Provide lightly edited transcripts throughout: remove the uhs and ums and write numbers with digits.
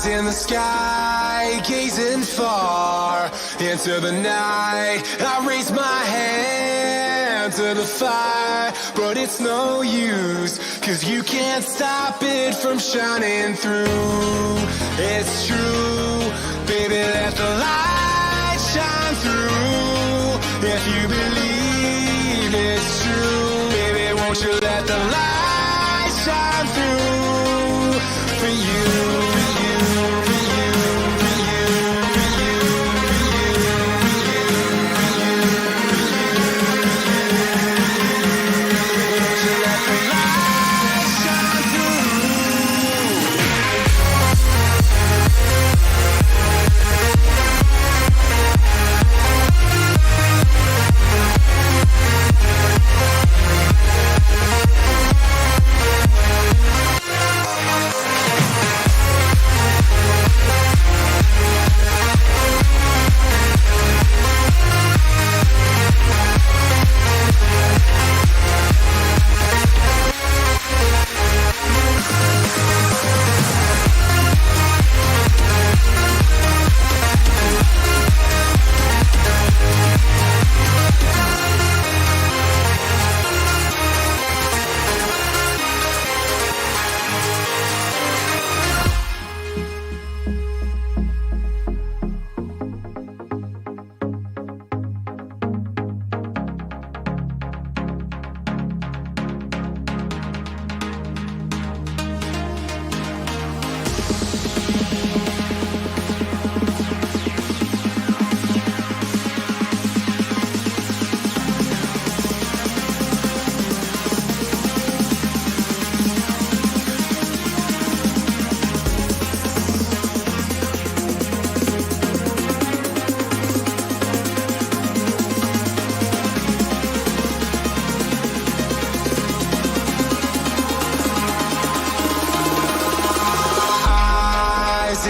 In the sky, gazing far into the night, I raise my hand to the fire, but it's no use, 'cause you can't stop it from shining through. It's true, baby, let the light shine through. If you believe it's true, baby, won't you let the light shine through for you.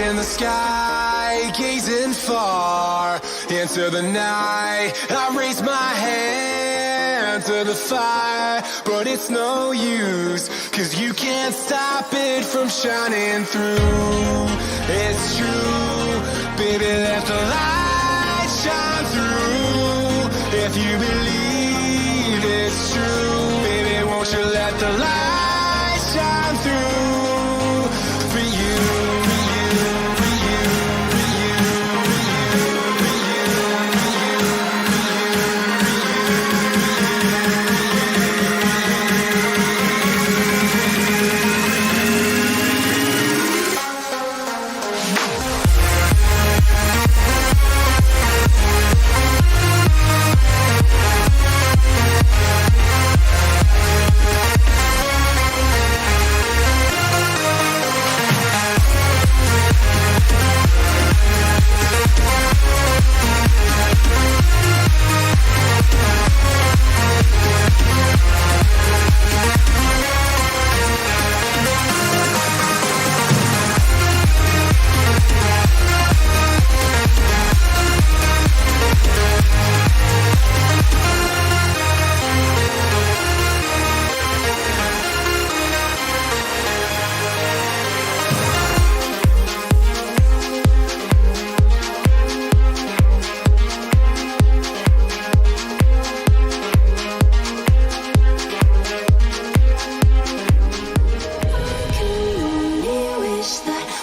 In the sky, gazing far into the night, I raise my hand to the fire, but it's no use, 'cause you can't stop it from shining through. It's true, baby, let the light shine through. If you believe it's true, baby, won't you let the light shine through for you.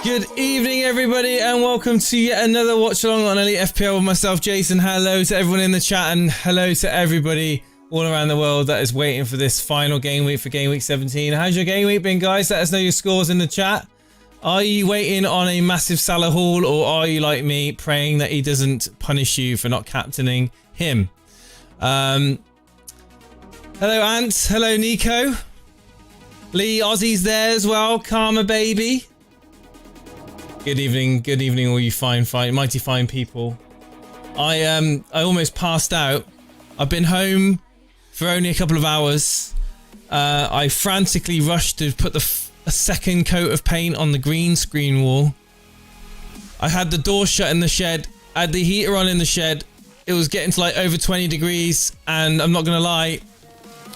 Good evening, everybody, and welcome to yet another watch along on Elite FPL with myself, Jason. Hello to everyone in the chat, and hello to everybody all around the world that is waiting for this final game week for Gameweek 17. How's your game week been, guys? Let us know your scores in the chat. Are you waiting on a massive Salah haul, or are you like me, praying that he doesn't punish you for not captaining him? Hello, Ant. Hello, Nico. Lee Ozzy's there as well. Karma, baby. Good evening, all you mighty fine people. I almost passed out. I've been home for only a couple of hours. I frantically rushed to put a second coat of paint on the green screen wall. I had the door shut in the shed. I had the heater on in the shed. It was getting to like over 20 degrees, and I'm not gonna lie,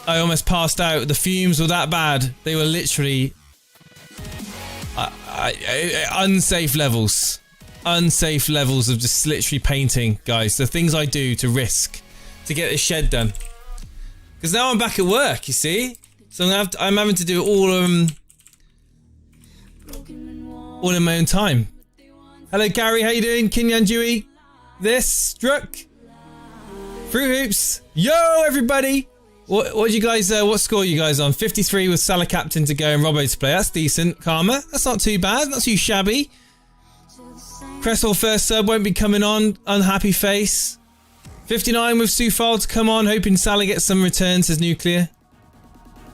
I almost passed out. The fumes were that bad. They were literally unsafe levels of just literally painting, guys. The things I do to risk to get this shed done, because now I'm back at work, you see, so I'm having to do it all in my own time. Hello, Gary, how you doing? Kinyan Dewey, this Struck, Fruit Hoops, yo everybody. What you guys? What score you guys on? 53 with Salah captain to go and Robbo to play. That's decent. Karma. That's not too bad. Not too shabby. Cresswell first sub, won't be coming on. Unhappy face. 59 with Soufal to come on, hoping Salah gets some returns, says Nuclear.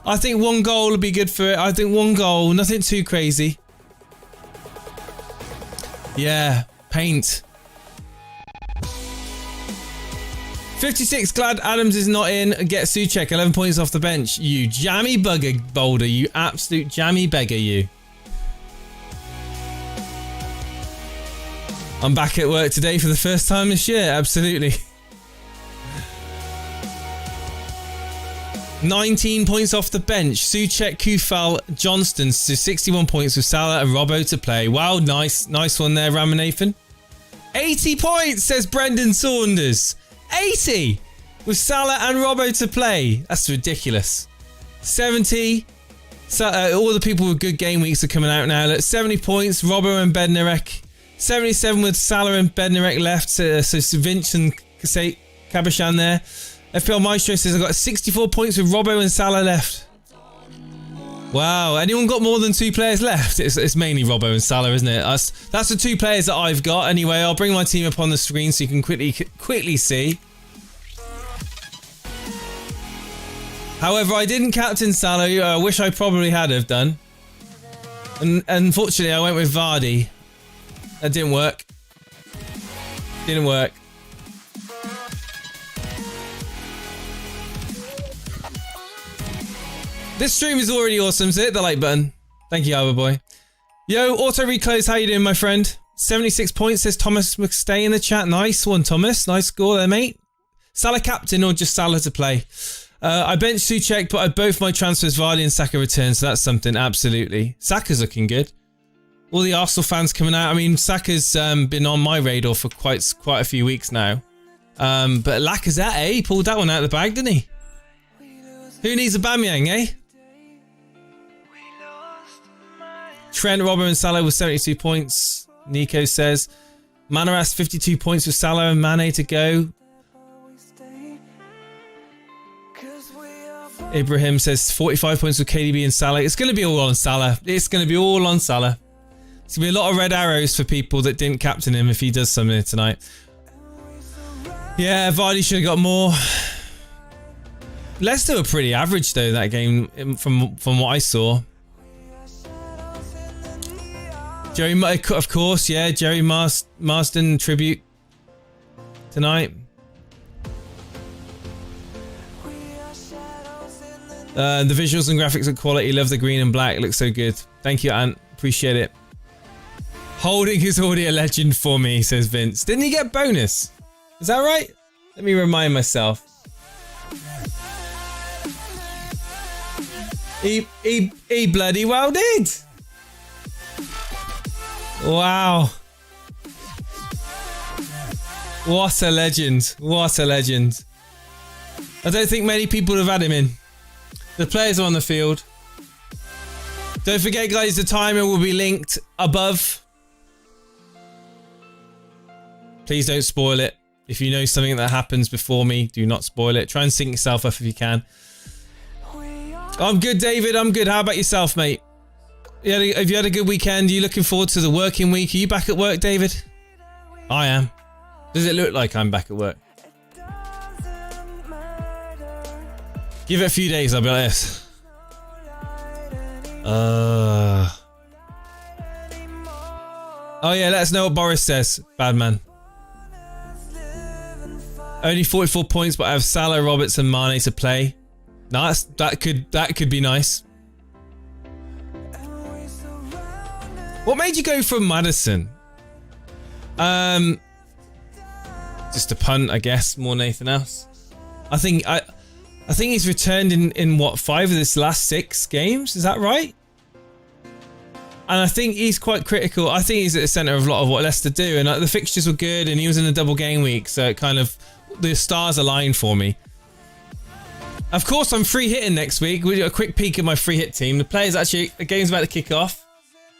I think one goal would be good for it. I think one goal, nothing too crazy. Yeah, paint. 56, glad Adams is not in. Get Soucek, 11 points off the bench. You jammy bugger, Boulder. You absolute jammy beggar, you. I'm back at work today for the first time this year. Absolutely. 19 points off the bench. Soucek, Kufal, Johnston to 61 points with Salah and Robbo to play. Wow, nice one there, Ramanathan. 80 points, says Brendan Saunders. 80 with Salah and Robbo to play. That's ridiculous. 70. All the people with good game weeks are coming out now. Look, 70 points, Robbo and Bednarek. 77 with Salah and Bednarek left. So Vince and Kabashan there. FPL Maestro says I got 64 points with Robbo and Salah left. Wow, anyone got more than 2 players left? It's mainly Robbo and Salah, isn't it? That's the 2 players that I've got. Anyway, I'll bring my team up on the screen so you can quickly see. However, I didn't captain Salah. I wish I probably had have done. And unfortunately, I went with Vardy. That didn't work. Didn't work. This stream is already awesome, so hit the like button. Thank you, Albert Boy. Yo, Auto Reclose, how you doing, my friend? 76 points, says Thomas McStay in the chat. Nice one, Thomas. Nice score there, mate. Salah captain or just Salah to play? I benched Soucek, but I both my transfers, Vardy and Saka returned, so that's something, absolutely. Saka's looking good. All the Arsenal fans coming out. I mean, Saka's been on my radar for quite a few weeks now. But Lacazette, he pulled that one out of the bag, didn't he? Who needs a Aubameyang, eh? Trent, Robbo and Salah with 72 points. Nico says. Manaras 52 points with Salah and Mane to go. Ibrahim says 45 points with KDB and Salah. It's going to be all on Salah. It's going to be all on Salah. It's going to be a lot of red arrows for people that didn't captain him if he does something tonight. Yeah, Vardy should have got more. Leicester were pretty average though that game from what I saw. Jerry, of course, yeah, Jerry Marsden tribute tonight. The visuals and graphics are quality. Love the green and black. It looks so good. Thank you, Ant. Appreciate it. Holding is already a legend for me, says Vince. Didn't he get bonus? Is that right? Let me remind myself. He bloody well did. Wow. What a legend. What a legend. I don't think many people have had him in. The players are on the field. Don't forget, guys, the timer will be linked above Please don't spoil it. If you know something that happens before me, do not spoil it. Try and sync yourself up if you can. I'm good, David. I'm good. How about yourself, mate? Have you had a good weekend? Are you looking forward to the working week? Are you back at work, David? I am. Does it look like I'm back at work? Give it a few days, I'll be like this. Oh yeah, let us know what Boris says, bad man. Only 44 points, but I have Salah, Roberts, and Mane to play. Nice. That could be nice. What made you go for Maddison? Just a punt, I guess, more than anything else. I think he's returned in what, 5 of this last 6 games? Is that right? And I think he's quite critical. I think he's at the centre of a lot of what Leicester do. And the fixtures were good, and he was in a double game week, so it kind of, the stars aligned for me. Of course, I'm free hitting next week. We'll do a quick peek at my free hit team. The players actually, the game's about to kick off.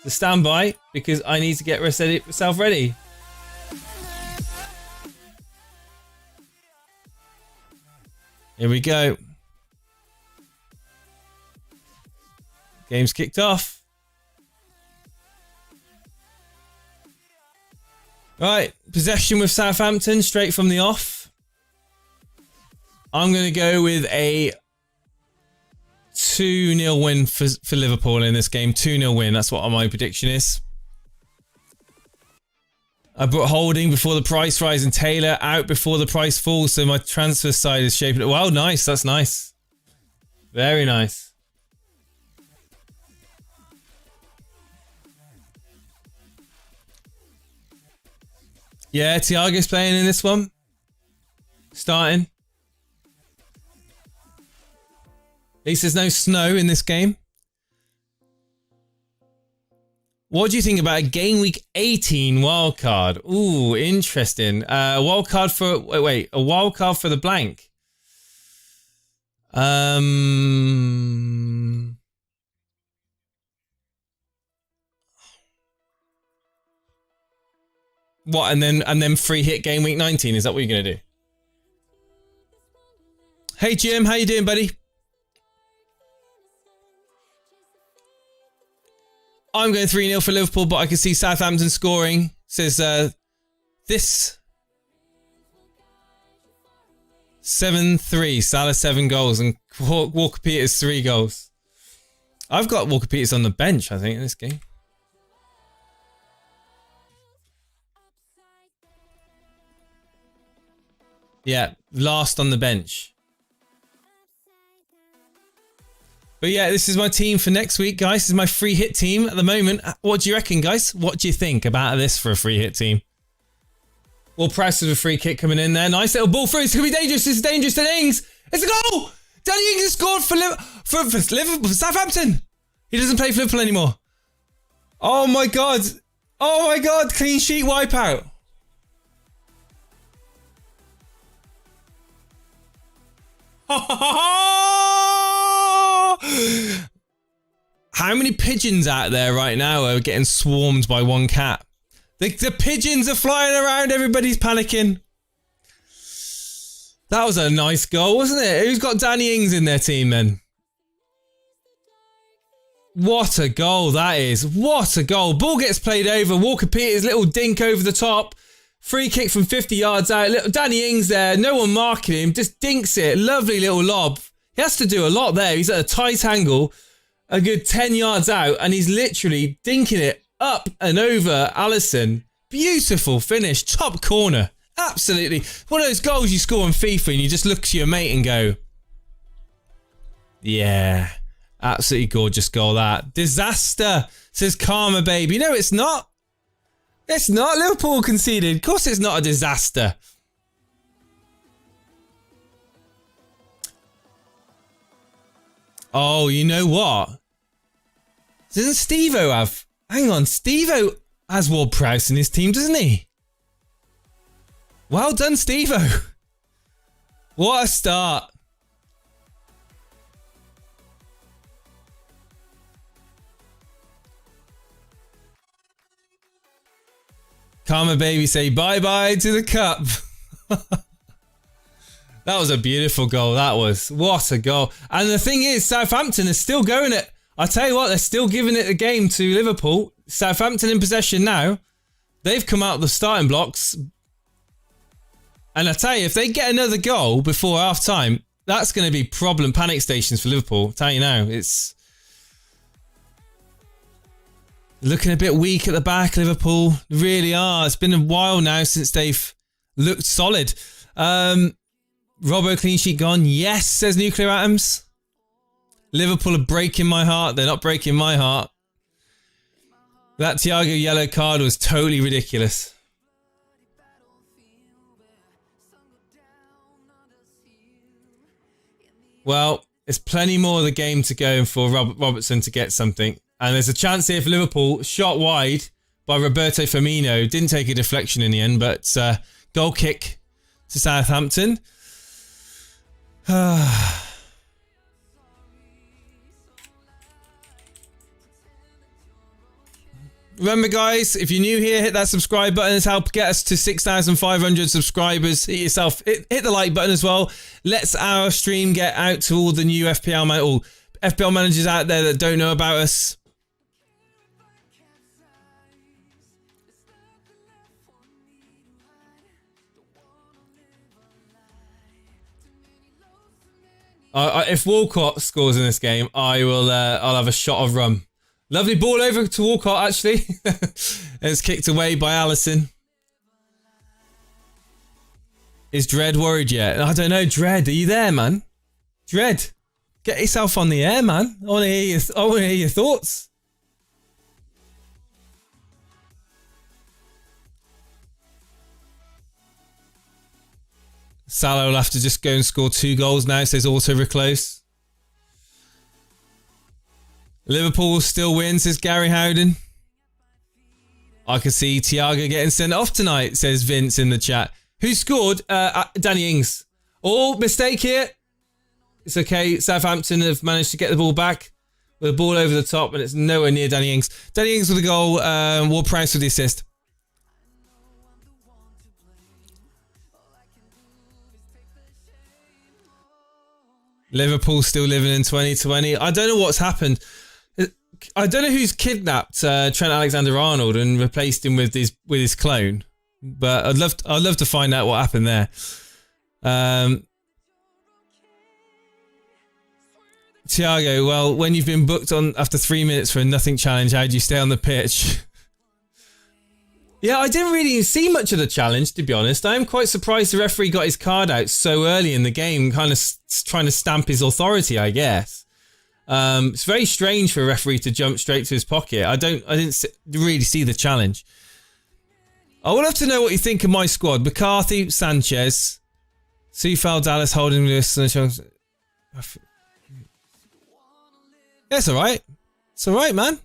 So stand by, because I need to get myself ready. Here we go. Game's kicked off. Right, possession with Southampton straight from the off. I'm going to go with a 2-0 win for Liverpool in this game. 2-0 win, that's what my prediction is. I brought Holding before the price rise and Taylor out before the price falls, so my transfer side is shaping it. Wow, nice, that's nice. Very nice. Yeah, Thiago's playing in this one. Starting. At least there's no snow in this game. What do you think about a Game Week 18 wildcard? Ooh, interesting. Wildcard for... Wait, a wildcard for the blank. What, and then free hit Game Week 19? Is that what you're going to do? Hey, Jim. How you doing, buddy? I'm going 3-0 for Liverpool, but I can see Southampton scoring. Says this 7-3. Salah 7 goals and Walker Peters 3 goals. I've got Walker Peters on the bench, I think, in this game. Yeah, last on the bench. But yeah, this is my team for next week, guys. This is my free hit team at the moment. What do you reckon, guys? What do you think about this for a free hit team? Well, Price with a free kick coming in there. Nice little ball through. It's going to be dangerous. It's dangerous. Danny Ings. It's a goal! Danny Ings has scored for Liverpool, for Southampton. He doesn't play for Liverpool anymore. Oh my God. Oh my God. Clean sheet wipeout. How many pigeons out there right now are getting swarmed by one cat? The pigeons are flying around. Everybody's panicking. That was a nice goal, wasn't it? Who's got Danny Ings in their team then? What a goal that is. What a goal. Ball gets played over. Walker Peters, little dink over the top. Free kick from 50 yards out. Little Danny Ings there. No one marking him. Just dinks it. Lovely little lob. He has to do a lot there. He's at a tight angle. A good 10 yards out. And he's literally dinking it up and over Alisson. Beautiful finish. Top corner. Absolutely. One of those goals you score on FIFA and you just look to your mate and go, yeah. Absolutely gorgeous goal that. Disaster, says Karma Baby. No, it's not. It's not. Liverpool conceded. Of course it's not a disaster. Oh, you know what? Doesn't Steve-O have... Hang on. Steve-O has Ward-Prowse in his team, doesn't he? Well done, Steve-O. What a start. Karma Baby say bye-bye to the cup. That was a beautiful goal, that was. What a goal. And the thing is, Southampton is still going it. I tell you what, they're still giving it a game to Liverpool. Southampton in possession now. They've come out of the starting blocks. And I tell you, if they get another goal before half-time, that's going to be panic stations for Liverpool. I'll tell you now, it's looking a bit weak at the back, Liverpool. They really are. It's been a while now since they've looked solid. Robbo clean sheet gone. Yes, says Nuclear Atoms. Liverpool are breaking my heart. They're not breaking my heart. That Thiago yellow card was totally ridiculous. Well, there's plenty more of the game to go for Robertson to get something. And there's a chance here for Liverpool. Shot wide by Roberto Firmino. Didn't take a deflection in the end, but goal kick to Southampton. Remember, guys, if you're new here, hit that subscribe button. It's help get us to 6,500 subscribers. Hit the like button as well. Let's our stream get out to all the new FPL managers out there that don't know about us. If Walcott scores in this game, I'll have a shot of rum. Lovely ball over to Walcott, actually. It's kicked away by Allison. Is Dread worried yet? I don't know, Dread. Are you there, man? Dread, get yourself on the air, man. I want to hear your thoughts. Salah will have to just go and score 2 goals now, says Auto Reclose. Liverpool still wins, says Gary Howden. I can see Thiago getting sent off tonight, says Vince in the chat. Who scored? Danny Ings. Oh, mistake here. It's okay. Southampton have managed to get the ball back with a ball over the top, and it's nowhere near Danny Ings. Danny Ings with the goal. Ward-Prowse with the assist. Liverpool still living in 2020. I don't know what's happened. I don't know who's kidnapped Trent Alexander-Arnold and replaced him with his clone, but I'd love to find out what happened there. Thiago, well, when you've been booked on after 3 minutes for a nothing challenge, how do you stay on the pitch? Yeah, I didn't really see much of the challenge, to be honest. I am quite surprised the referee got his card out so early in the game, kind of trying to stamp his authority, I guess. It's very strange for a referee to jump straight to his pocket. I didn't really see the challenge. I would love to know what you think of my squad. McCarthy, Sanchez, Sufal, Dallas, Holding, Lewis. Yeah, it's alright. It's alright, man.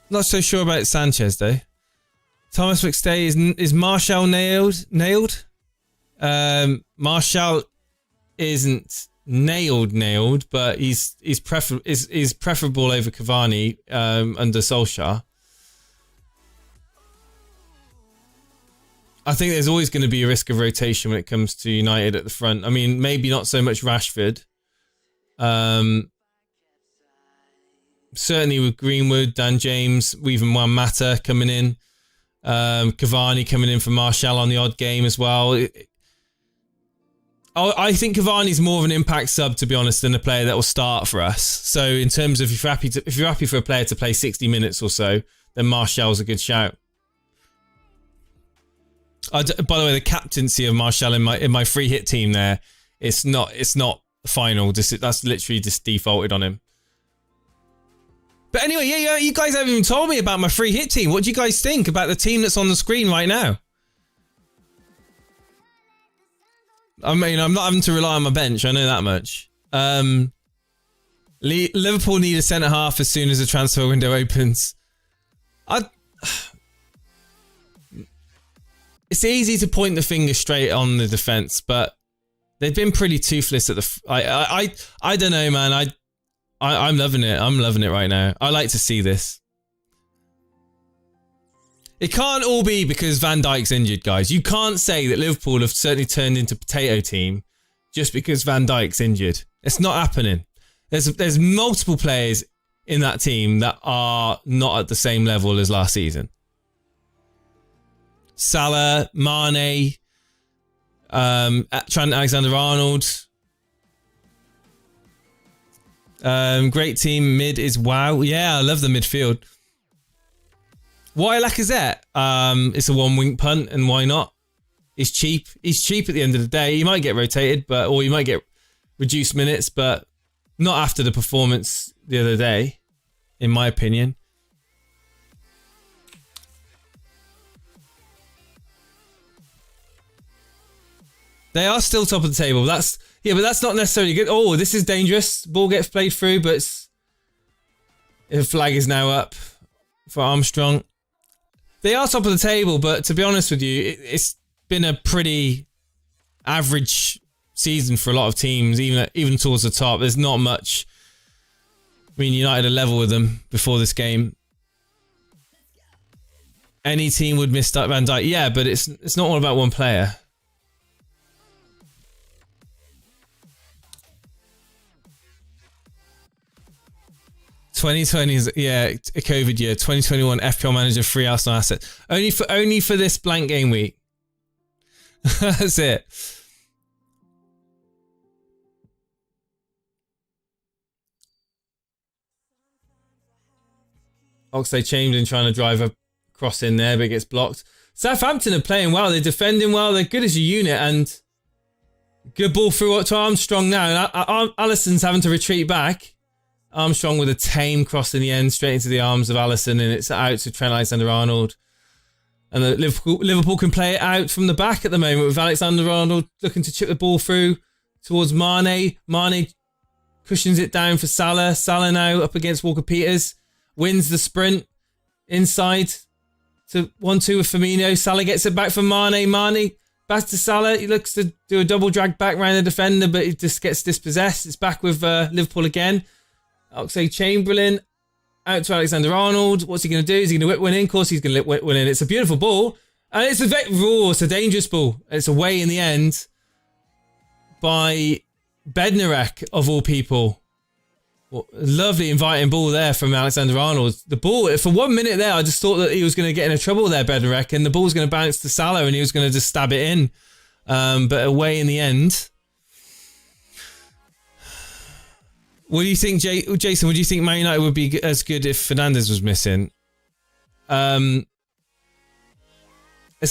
Not so sure about Sanchez though. Thomas McStay is Marshall nailed? Marshall isn't nailed, but he's preferable over Cavani under Solskjaer. I think there's always going to be a risk of rotation when it comes to United at the front. I mean, maybe not so much Rashford. Certainly with Greenwood, Dan James, even Juan Mata coming in. Cavani coming in for Martial on the odd game as well. I think Cavani's more of an impact sub, to be honest, than a player that will start for us. So in terms of if you're happy for a player to play 60 minutes or so, then Martial's a good shout. By the way, the captaincy of Martial in my free hit team there, it's not final. That's literally just defaulted on him. But anyway, yeah, you guys haven't even told me about my free hit team. What do you guys think about the team that's on the screen right now? I mean, I'm not having to rely on my bench. I know that much. Liverpool need a centre-half as soon as the transfer window opens. It's easy to point the finger straight on the defence, but they've been pretty toothless at the... I don't know, man. I'm loving it. I'm loving it right now. I like to see this. It can't all be because Van Dijk's injured, guys. You can't say that Liverpool have certainly turned into a potato team just because Van Dijk's injured. It's not happening. There's multiple players in that team that are not at the same level as last season. Salah, Mane, Trent Alexander-Arnold. Great team. Mid is wow. Yeah, I love the midfield. Why Lacazette? It's a one-wing punt, and why not? He's cheap. He's cheap at the end of the day. He might get rotated, or he might get reduced minutes, but not after the performance the other day, in my opinion. They are still top of the table. But that's not necessarily good. Oh, this is dangerous. Ball gets played through, but the flag is now up for Armstrong. They are top of the table, but to be honest with you, it's been a pretty average season for a lot of teams, even towards the top. There's not much. I mean, United are level with them before this game. Any team would miss Van Dijk. Yeah, but it's not all about one player. '2020 is a COVID year. 2021 FPL manager free Arsenal asset. Only for this blank game week. That's it. Oxlade-Chamberlain trying to drive a cross in there, but it gets blocked. Southampton are playing well. They're defending well. They're good as a unit, and good ball through to Armstrong now. And Alisson's having to retreat back. Armstrong with a tame cross in the end, straight into the arms of Alisson, and it's out to Trent Alexander-Arnold. And Liverpool can play it out from the back at the moment with Alexander-Arnold looking to chip the ball through towards Mane. Mane cushions it down for Salah. Salah now up against Walker-Peters. Wins the sprint inside to 1-2 with Firmino. Salah gets it back for Mane. Mane back to Salah. He looks to do a double drag back round the defender, but he just gets dispossessed. It's back with Liverpool again. Oxlade-Chamberlain out to Alexander-Arnold. What's he going to do? Is he going to whip one in? Of course he's going to whip one in. It's a beautiful ball. And it's it's a dangerous ball. It's away in the end by Bednarek, of all people. Lovely inviting ball there from Alexander-Arnold. The ball, for 1 minute there, I just thought that he was going to get into trouble there, Bednarek, and the ball was going to bounce to Salah and he was going to just stab it in. But away in the end. What do you think, Jason? Would you think Man United would be as good if Fernandes was missing? It's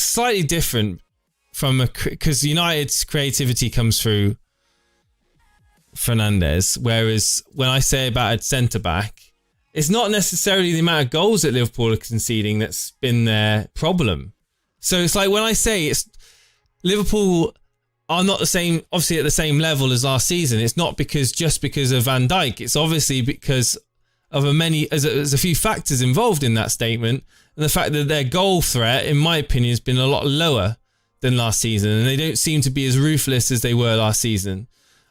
slightly different because United's creativity comes through Fernandes, whereas when I say about a centre back, it's not necessarily the amount of goals that Liverpool are conceding that's been their problem. So it's like when I say it's Liverpool are not the same, obviously at the same level as last season. It's not just because of Van Dijk. It's obviously because of there's a few factors involved in that statement, and the fact that their goal threat, in my opinion, has been a lot lower than last season, and they don't seem to be as ruthless as they were last season.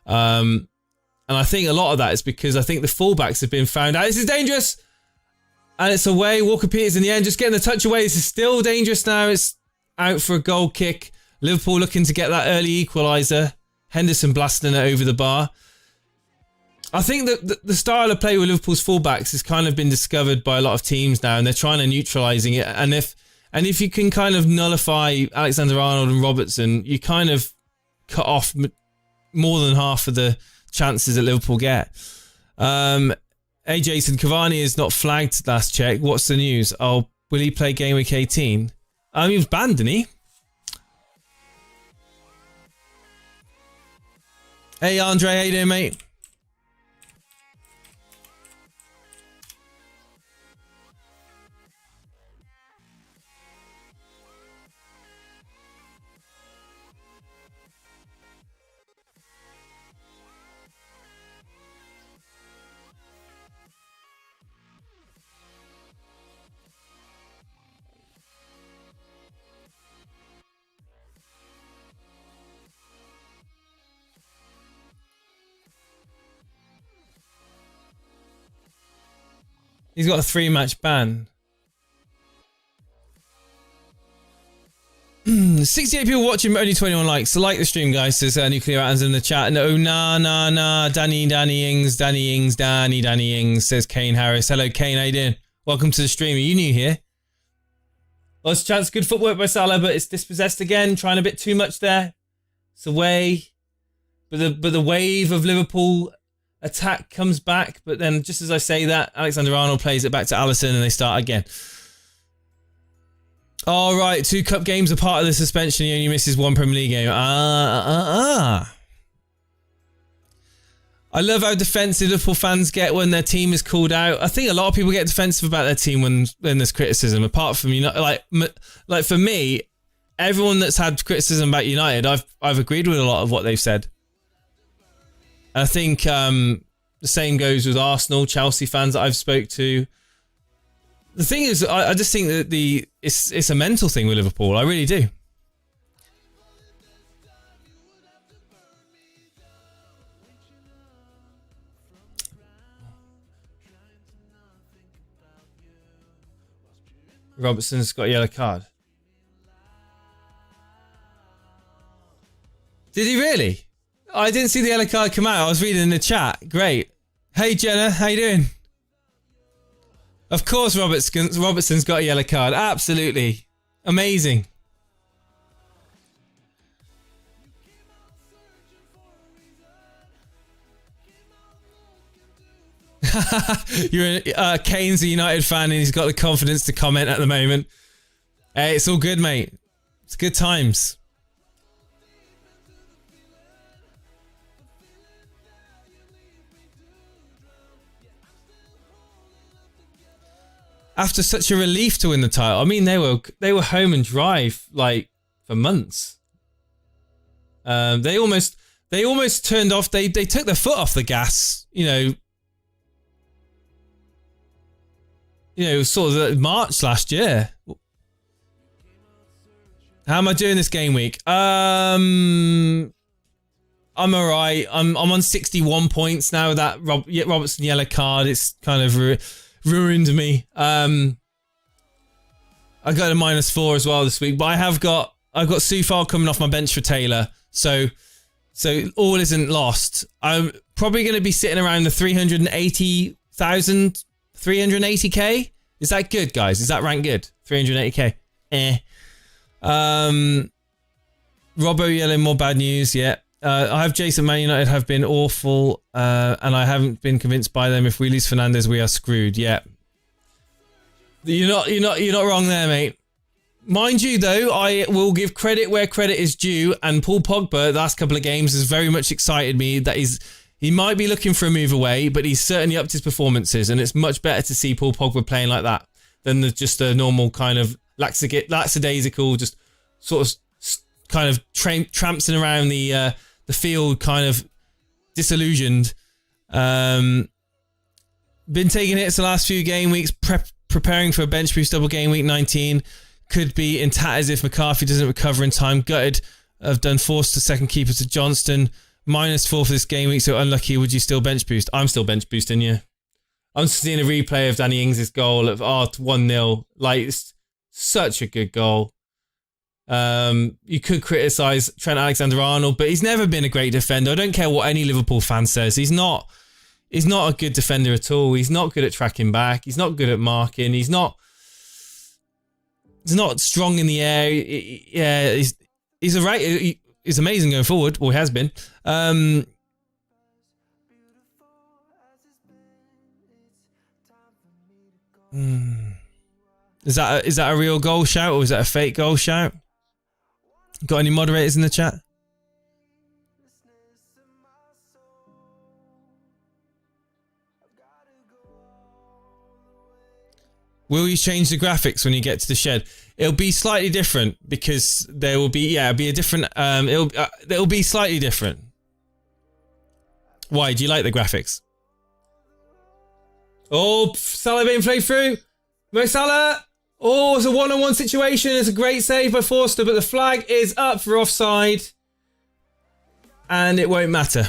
And I think a lot of that is because I think the fullbacks have been found out. This is dangerous, and it's away. Walker-Peters in the end, just getting the touch away. This is still dangerous now. It's out for a goal kick. Liverpool looking to get that early equaliser. Henderson blasting it over the bar. I think that the style of play with Liverpool's fullbacks has kind of been discovered by a lot of teams now, and they're trying to neutralising it. And if you can kind of nullify Alexander-Arnold and Robertson, you kind of cut off more than half of the chances that Liverpool get. Hey Jason, Cavani is not flagged last check. What's the news? Oh, will he play game week 18? He was banned, didn't he? Hey Andre, how you doing, mate? He's got a 3-match ban. 68 people watching, but only 21 likes. So like the stream, guys. Says Nuclear Atoms in the chat. No, nah. Danny Ings, Danny Ings. Says Kane Harris. Hello, Kane. How you doing? Welcome to the stream. Are you new here? Lots of chance. Good footwork by Salah, but it's dispossessed again. Trying a bit too much there. It's away. But the wave of Liverpool attack comes back. But then, just as I say that, Alexander-Arnold plays it back to Alisson and they start again. All right, 2 cup games are part of the suspension. He only misses 1 Premier League game. I love how defensive Liverpool fans get when their team is called out. I think a lot of people get defensive about their team when there's criticism. Apart from like for me, everyone that's had criticism about United, I've agreed with a lot of what they've said. I think the same goes with Arsenal, Chelsea fans that I've spoke to. The thing is, I just think that it's a mental thing with Liverpool. I really do. Robertson's got a yellow card. Did he really? I didn't see the yellow card come out. I was reading in the chat. Great. Hey Jenna, how you doing? Of course Robertson's got a yellow card. Absolutely. Amazing. Kane's a United fan and he's got the confidence to comment at the moment. Hey, it's all good, mate. It's good times. After such a relief to win the title, I mean, they were home and dry like for months. They almost turned off. They took their foot off the gas. You know, sort of March last year. How am I doing this game week? I'm alright. I'm on 61 points now with that Robertson yellow card. It's kind of ruined me. I got a -4 as well this week, but I've got Soufal coming off my bench for Taylor, so all isn't lost. I'm probably going to be sitting around the 380k. Is that good, guys? Is that rank good? 380k. Robbo yelling more bad news. Yeah. I have Jason. Man United have been awful, and I haven't been convinced by them. If we lose Fernandes, we are screwed. Yeah, you're not wrong there, mate. Mind you, though, I will give credit where credit is due. And Paul Pogba, the last couple of games, has very much excited me. That he might be looking for a move away, but he's certainly upped his performances, and it's much better to see Paul Pogba playing like that than just a normal kind of lackadaisical, just sort of kind of trampsing around the field, kind of disillusioned. Been taking hits the last few game weeks, preparing for a bench boost double game week 19. Could be in tatters if McCarthy doesn't recover in time. Gutted. I've done forced to second keeper to Johnston. -4 for this game week, so unlucky. Would you still bench boost? I'm still bench boosting, yeah. I'm seeing a replay of Danny Ings' goal of 1-0. Like, it's such a good goal. You could criticise Trent Alexander-Arnold, but he's never been a great defender. I don't care what any Liverpool fan says. He's not a good defender at all. He's not good at tracking back. He's not good at marking. He's not strong in the air. Yeah, he's alright. He's amazing going forward. Well, he has been. Is that a real goal shout or is that a fake goal shout? Got any moderators in the chat? Will you change the graphics when you get to the shed? It'll be slightly different because there will be it'll be a different it'll be slightly different. Why do you like the graphics? Oh, Salah being played through. Mo Salah. Oh, it's a one-on-one situation. It's a great save by Forster, but the flag is up for offside. And it won't matter.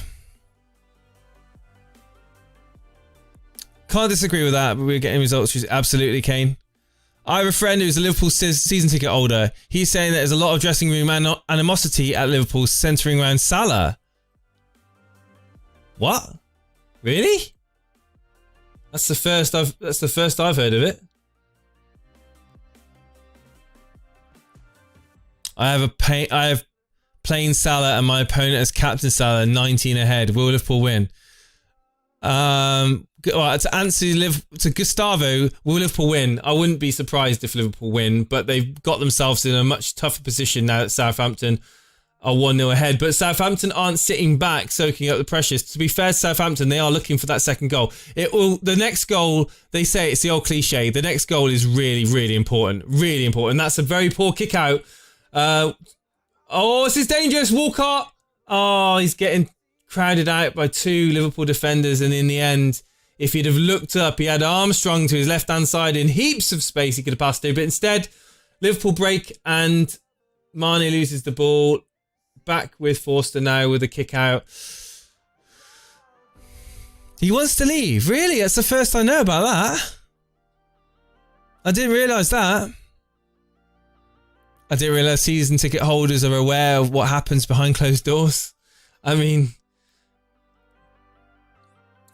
Can't disagree with that, but we're getting results. Absolutely, Kane. I have a friend who's a Liverpool season ticket holder. He's saying that there's a lot of dressing room animosity at Liverpool centering around Salah. What? Really? That's the first I've heard of it. I have plain Salah and my opponent as captain Salah, 19 ahead. Will Liverpool win? Well, to answer to Gustavo, will Liverpool win? I wouldn't be surprised if Liverpool win, but they've got themselves in a much tougher position now that Southampton are 1-0 ahead. But Southampton aren't sitting back, soaking up the pressure. To be fair to Southampton, they are looking for that second goal. The next goal, they say it's the old cliche, the next goal is really, really important. Really important. That's a very poor kick out. Oh, this is dangerous. Walcott. Oh, he's getting crowded out by 2 Liverpool defenders, and in the end, if he'd have looked up, he had Armstrong to his left-hand side in heaps of space he could have passed through. But instead, Liverpool break and Mane loses the ball. Back with Forster now with a kick out. He wants to leave. Really? That's the first I know about that. I didn't realise that. I didn't realise season ticket holders are aware of what happens behind closed doors. I mean,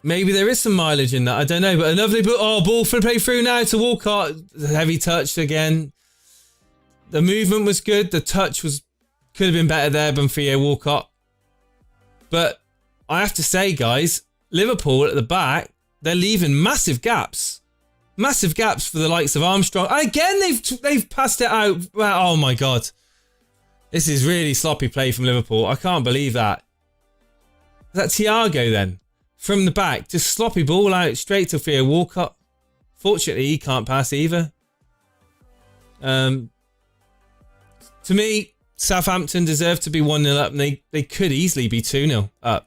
maybe there is some mileage in that. I don't know. But a lovely ball for play through now to Walcott. Heavy touch again. The movement was good. The touch could have been better there than Theo Walcott. But I have to say, guys, Liverpool at the back, they're leaving massive gaps. Massive gaps for the likes of Armstrong. Again, they've passed it out. Oh my God. This is really sloppy play from Liverpool. I can't believe that. Is that Thiago then? From the back, just sloppy ball out straight to Theo Walcott. Fortunately, he can't pass either. To me, Southampton deserve to be 1-0 up, and they could easily be 2-0 up.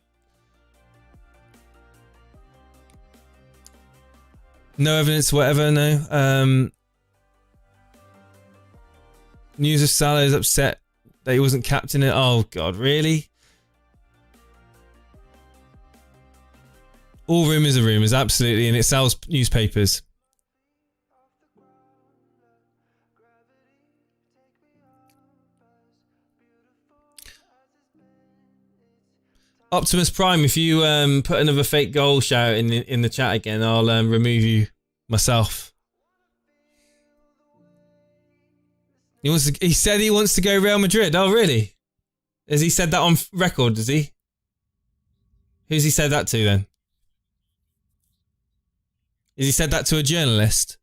No evidence whatever, no. News of Salah is upset that he wasn't captain. Oh, God, really? All rumours are rumours, absolutely, and it sells newspapers. Optimus Prime, if you put another fake goal shout in the chat again, I'll remove you myself. He said he wants to go Real Madrid. Oh, really? Has he said that on record, does he? Who's he said that to then? Has he said that to a journalist?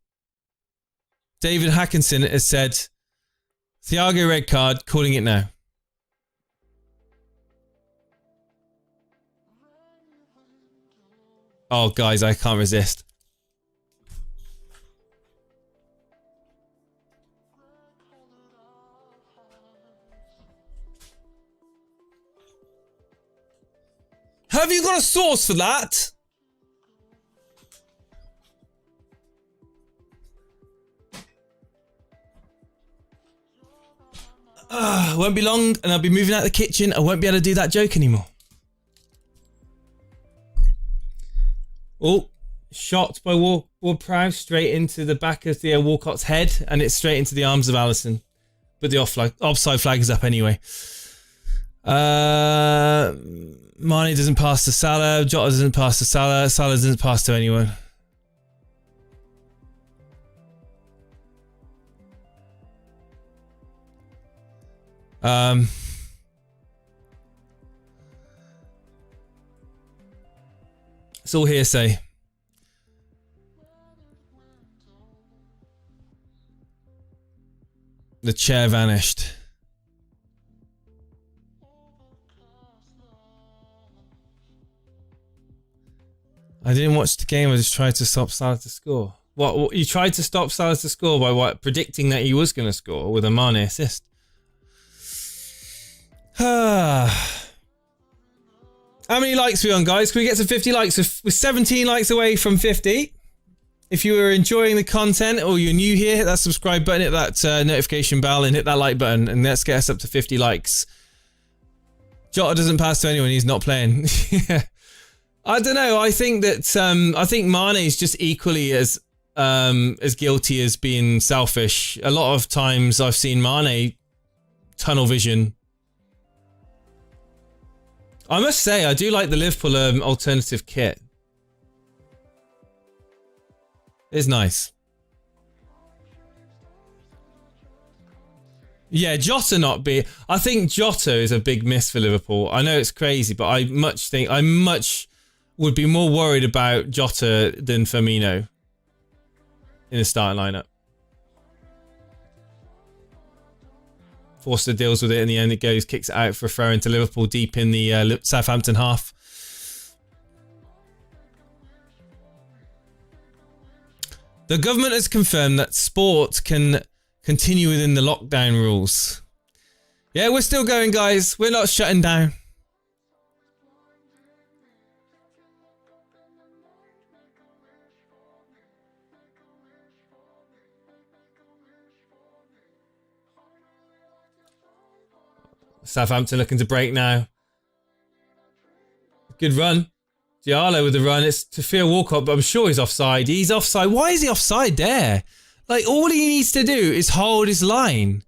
David Hackinson has said, Thiago red card, calling it now. Oh, guys, I can't resist. Have you got a source for that? Won't be long and I'll be moving out of the kitchen. I won't be able to do that joke anymore. Oh, shot by Ward-Prowse straight into the back of Theo Walcott's head, and it's straight into the arms of Alisson. But the offside flag is up anyway. Mane doesn't pass to Salah. Jota doesn't pass to Salah. Salah doesn't pass to anyone. It's all hearsay. The chair vanished. I didn't watch the game. I just tried to stop Salah to score. What you tried to stop Salah to score by what? Predicting that he was going to score with a Mane assist. How many likes are we on, guys? Can we get to 50 likes? We're 17 likes away from 50. If you were enjoying the content or you're new here, hit that subscribe button, hit that notification bell, and hit that like button, and let's get us up to 50 likes. Jota doesn't pass to anyone. He's not playing. Yeah. I don't know. I think that I think Mane is just equally as as guilty as being selfish. A lot of times I've seen Mane tunnel vision. I must say, I do like the Liverpool alternative kit. It's nice. Yeah, Jota not be. I think Jota is a big miss for Liverpool. I know it's crazy, but I much would be more worried about Jota than Firmino in the starting lineup. Forster deals with it in the end. It goes, kicks it out for a throw into Liverpool deep in the Southampton half. The government has confirmed that sport can continue within the lockdown rules. Yeah, we're still going, guys. We're not shutting down. Southampton looking to break now. Good run. Diallo with the run. It's to Theo Walcott, but I'm sure he's offside. He's offside. Why is he offside there? Like, all he needs to do is hold his line.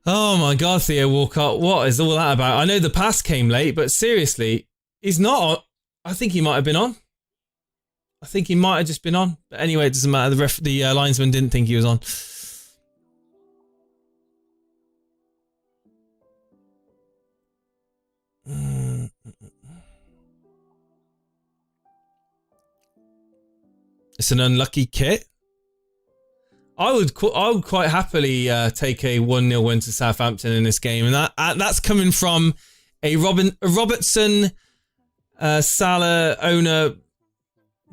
Oh my God, Theo Walcott. What is all that about? I know the pass came late, but seriously, he's not on. I think he might have been on. I think he might have just been on. But anyway, it doesn't matter. The linesman didn't think he was on. It's an unlucky kit. I would quite happily take a 1-0 win to Southampton in this game, and that's coming from a Robertson Salah owner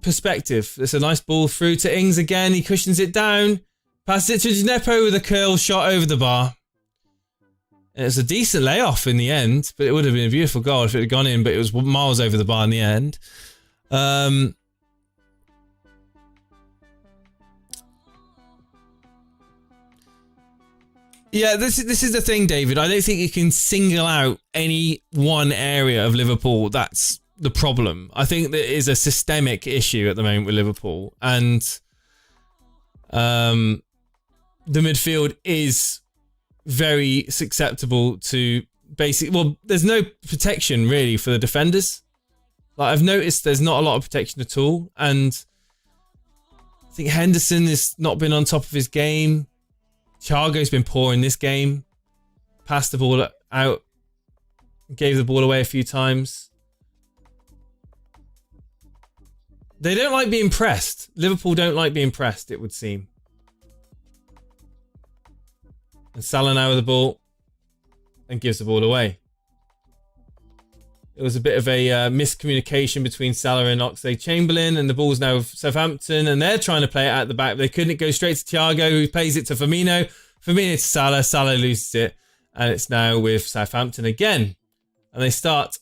perspective. It's a nice ball through to Ings again. He cushions it down, passes it to Djenepo with a curl shot over the bar. And it's a decent layoff in the end, but it would have been a beautiful goal if it had gone in, but it was miles over the bar in the end. Yeah, this is the thing, David. I don't think you can single out any one area of Liverpool that's the problem. I think there is a systemic issue at the moment with Liverpool, and the midfield is very susceptible to basic. Well, there's no protection really for the defenders. Like, I've noticed there's not a lot of protection at all, and I think Henderson has not been on top of his game. Thiago's been poor in this game. Passed the ball out. Gave the ball away a few times. They don't like being pressed. Liverpool don't like being pressed, it would seem. And Salah now with the ball. And gives the ball away. It was a bit of a miscommunication between Salah and Oxlade-Chamberlain, and the ball's now with Southampton, and they're trying to play it at the back. They couldn't go straight to Thiago, who plays it to Firmino. Firmino to Salah. Salah loses it, and it's now with Southampton again. And they start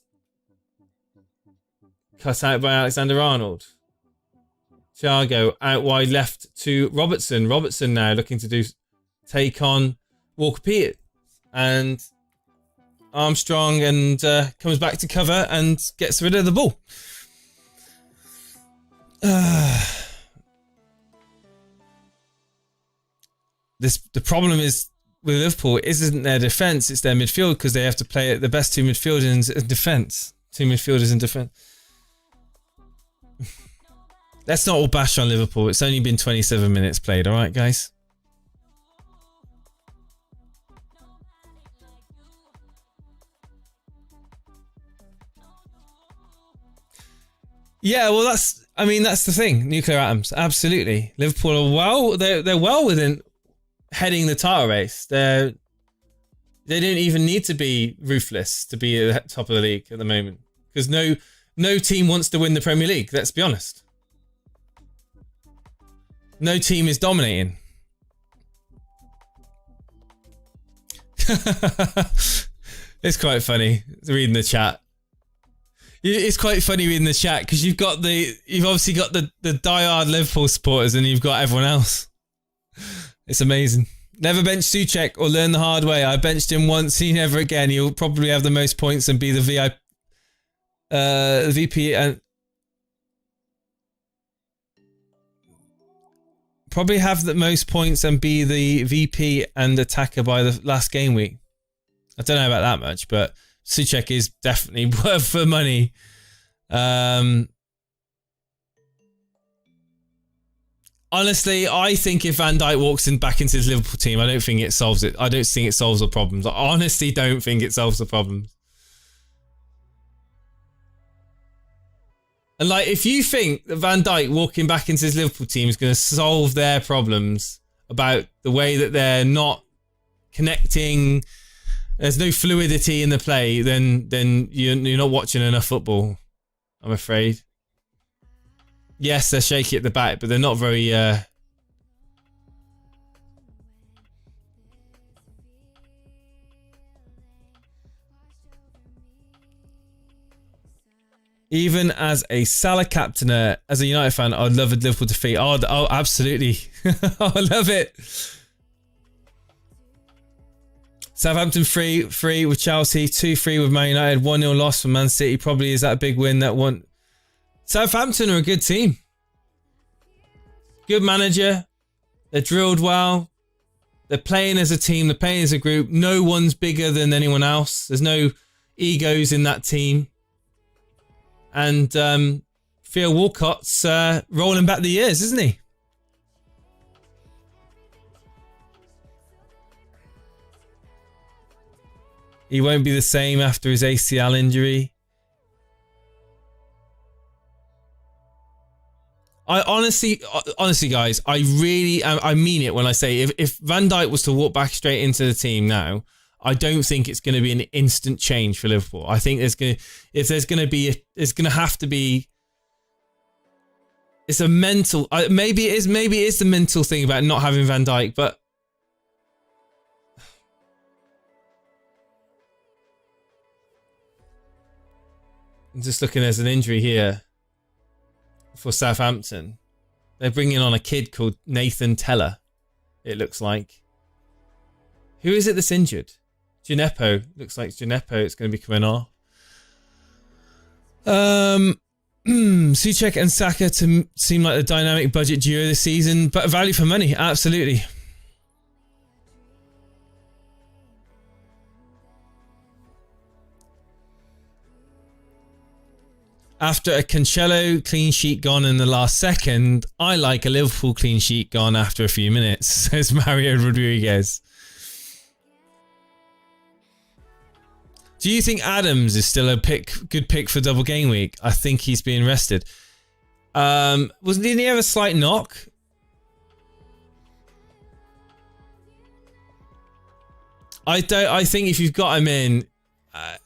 cut out by Alexander-Arnold. Thiago out wide left to Robertson. Robertson now looking to take on Walker-Peters. And Armstrong and comes back to cover and gets rid of the ball. The problem is with Liverpool isn't their defence, it's their midfield, because they have to play the best two midfielders in defence. Two midfielders in defence. Let's not all bash on Liverpool. It's only been 27 minutes played, alright guys? Yeah, well, that's the thing. Nuclear atoms, absolutely. Liverpool are they're well within heading the title race. They don't even need to be ruthless to be at the top of the league at the moment, because no team wants to win the Premier League. Let's be honest. No team is dominating. It's quite funny reading the chat. It's quite funny reading the chat, because you've obviously got the diehard Liverpool supporters, and you've got everyone else. It's amazing. Never bench Souček or learn the hard way. I benched him once, he never again. He'll probably have the most points and be the VP and Probably have the most points and be the VP and attacker by the last game week. I don't know about that much, but Souček is definitely worth the money. Honestly, I think if Van Dijk walks back into his Liverpool team, I don't think it solves it. I don't think it solves the problems. I honestly don't think it solves the problems. And like, if you think that Van Dijk walking back into his Liverpool team is going to solve their problems about the way that they're not connecting, there's no fluidity in the play, then you're not watching enough football, I'm afraid. Yes, they're shaky at the back, but they're not very... Even as a Salah captainer, as a United fan, I'd love a Liverpool defeat. Oh, absolutely. I love it. Southampton 3-3 with Chelsea, 2-3 with Man United, 1-0 loss for Man City. Probably is that a big win that one. Southampton are a good team. Good manager. They're drilled well. They're playing as a team. They're playing as a group. No one's bigger than anyone else. There's no egos in that team. And Theo Walcott's rolling back the years, isn't he? He won't be the same after his ACL injury. I honestly guys, I mean it when I say if Van Dijk was to walk back straight into the team now, I don't think it's going to be an instant change for Liverpool. I think it's going to have to be. It's a mental. Maybe it is the mental thing about not having Van Dijk, but I'm just looking. There's an injury here for Southampton. They're bringing on a kid called Nathan Teller. It looks like. Who is it that's injured? Gineppo. Looks like Gineppo. It's going to be coming off. Souček and Saka seem like the dynamic budget duo this season, but value for money, absolutely. After a Cancelo clean sheet gone in the last second, I like a Liverpool clean sheet gone after a few minutes, says Mario Rodriguez. Do you think Adams is still a good pick for double game week? I think he's being rested. Didn't he have a slight knock? I think if you've got him in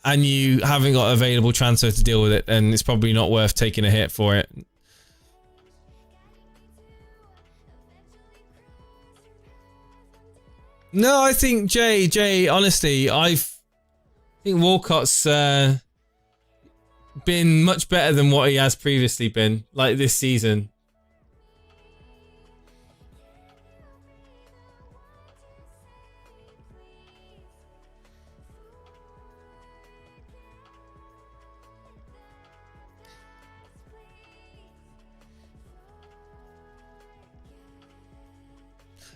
and you haven't got available transfer to deal with it, then it's probably not worth taking a hit for it. No, I think Jay, honestly, I think Walcott's been much better than what he has previously been, like this season.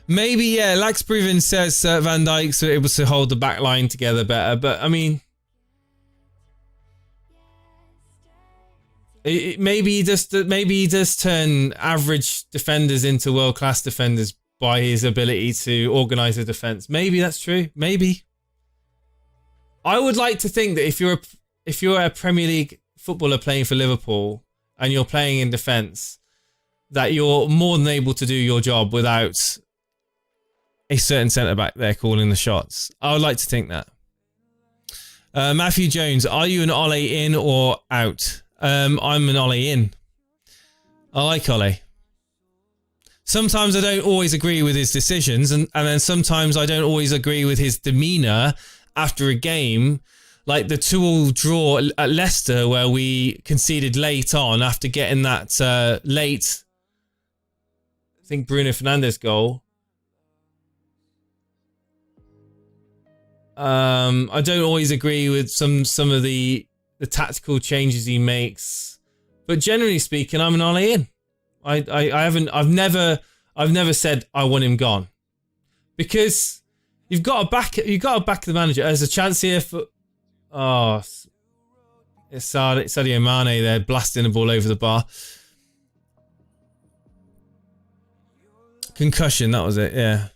Maybe, yeah, Lax Proven says Van Dijk's able to hold the back line together better, but I mean, maybe he does turn average defenders into world-class defenders by his ability to organise a defence. Maybe that's true. Maybe. I would like to think that if you're a Premier League footballer playing for Liverpool and you're playing in defence, that you're more than able to do your job without a certain centre-back there calling the shots. I would like to think that. Matthew Jones, are you an Ole in or out? I'm an Ole in. I like Ole. Sometimes I don't always agree with his decisions, and then sometimes I don't always agree with his demeanour after a game, like the 2-2 draw at Leicester where we conceded late on after getting that late, I think Bruno Fernandes goal. I don't always agree with some of the tactical changes he makes, but generally speaking, I'm an Ole in. I've never I've never said I want him gone. Because you've got to back the manager. There's a chance here for... Oh, it's Sadio Mane there blasting the ball over the bar. Concussion, that was it, yeah.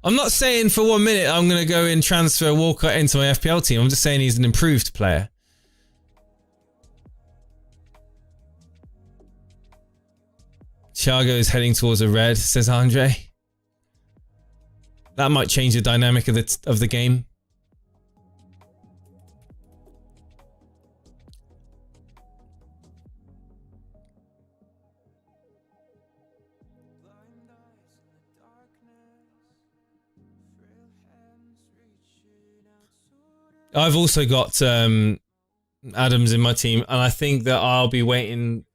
I'm not saying for 1 minute I'm going to go and transfer Walcott into my FPL team. I'm just saying he's an improved player. Thiago is heading towards a red, says Andre. That might change the dynamic of the game. I've also got Adams in my team, and I think that I'll be waiting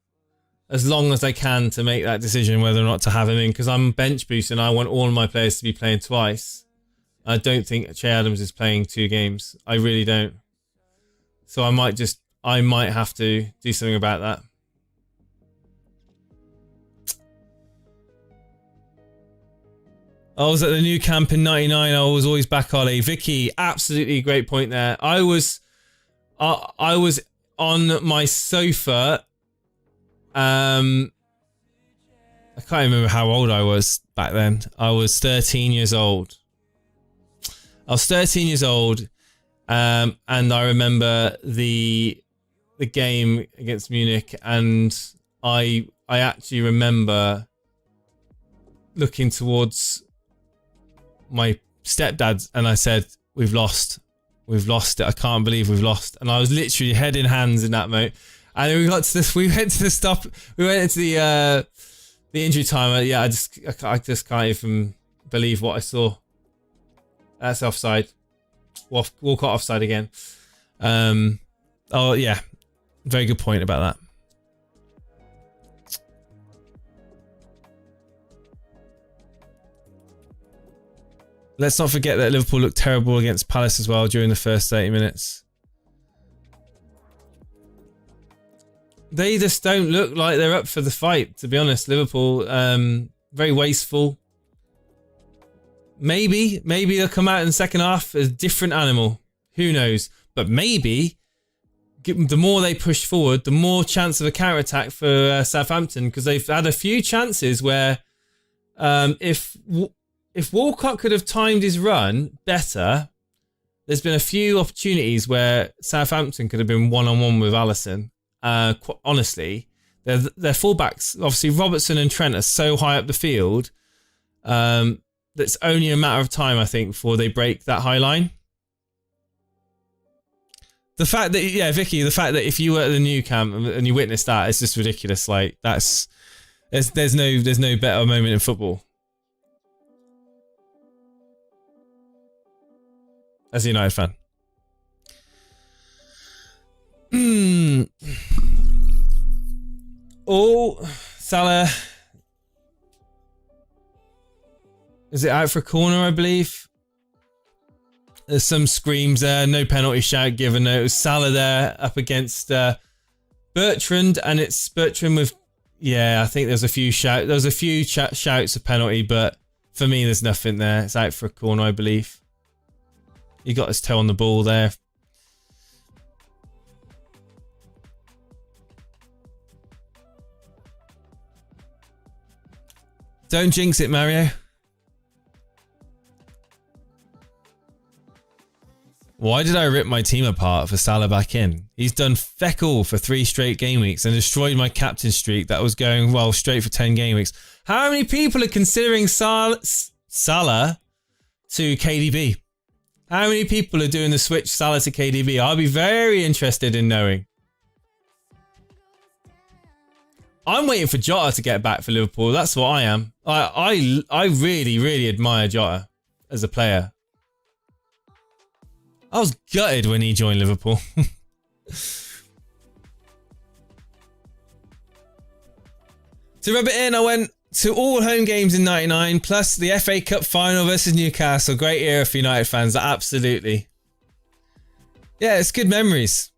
as long as I can to make that decision whether or not to have him in, because I'm bench boosting. I want all of my players to be playing twice. I don't think Che Adams is playing 2 games. I really don't. So I might have to do something about that. I was at the new camp in '99. I was always back Ollie. Vicky, absolutely great point there. I was on my sofa. I can't remember how old I was back then. I was 13 years old. And I remember the game against Munich, and I actually remember looking towards my stepdad, and I said, we've lost it. I can't believe we've lost. And I was literally head in hands in that moment. And then we got to this. We went into the injury time. Yeah, I just can't even believe what I saw. That's offside. Walcott offside again. Oh yeah, very good point about that. Let's not forget that Liverpool looked terrible against Palace as well during the first 30 minutes. They just don't look like they're up for the fight, to be honest. Liverpool, very wasteful. Maybe they'll come out in the second half as a different animal. Who knows? But maybe the more they push forward, the more chance of a counter-attack for Southampton, because they've had a few chances where if Walcott could have timed his run better, there's been a few opportunities where Southampton could have been one-on-one with Alisson. Honestly, their fullbacks, obviously Robertson and Trent, are so high up the field. That's only a matter of time, I think, before they break that high line. The fact that, yeah, Vicky, the fact that if you were at the new camp and you witnessed that, it's just ridiculous. Like, there's no better moment in football. As a United fan. Oh, Salah. Is it out for a corner, I believe? There's some screams there. No penalty shout given. No, it was Salah there up against Bertrand, and it's Bertrand with... Yeah, I think there's a few shouts. There was a few shouts of penalty, but for me, there's nothing there. It's out for a corner, I believe. He got his toe on the ball there. Don't jinx it, Mario. Why did I rip my team apart for Salah back in? He's done feck all for 3 straight game weeks and destroyed my captain streak that was going, well, straight for 10 game weeks. How many people are considering Salah to KDB? How many people are doing the switch Salah to KDB? I'll be very interested in knowing. I'm waiting for Jota to get back for Liverpool. That's what I am. I really, really admire Jota as a player. I was gutted when he joined Liverpool. To rub it in, I went to all home games in '99, plus the FA Cup final versus Newcastle. Great era for United fans, absolutely. Yeah, it's good memories.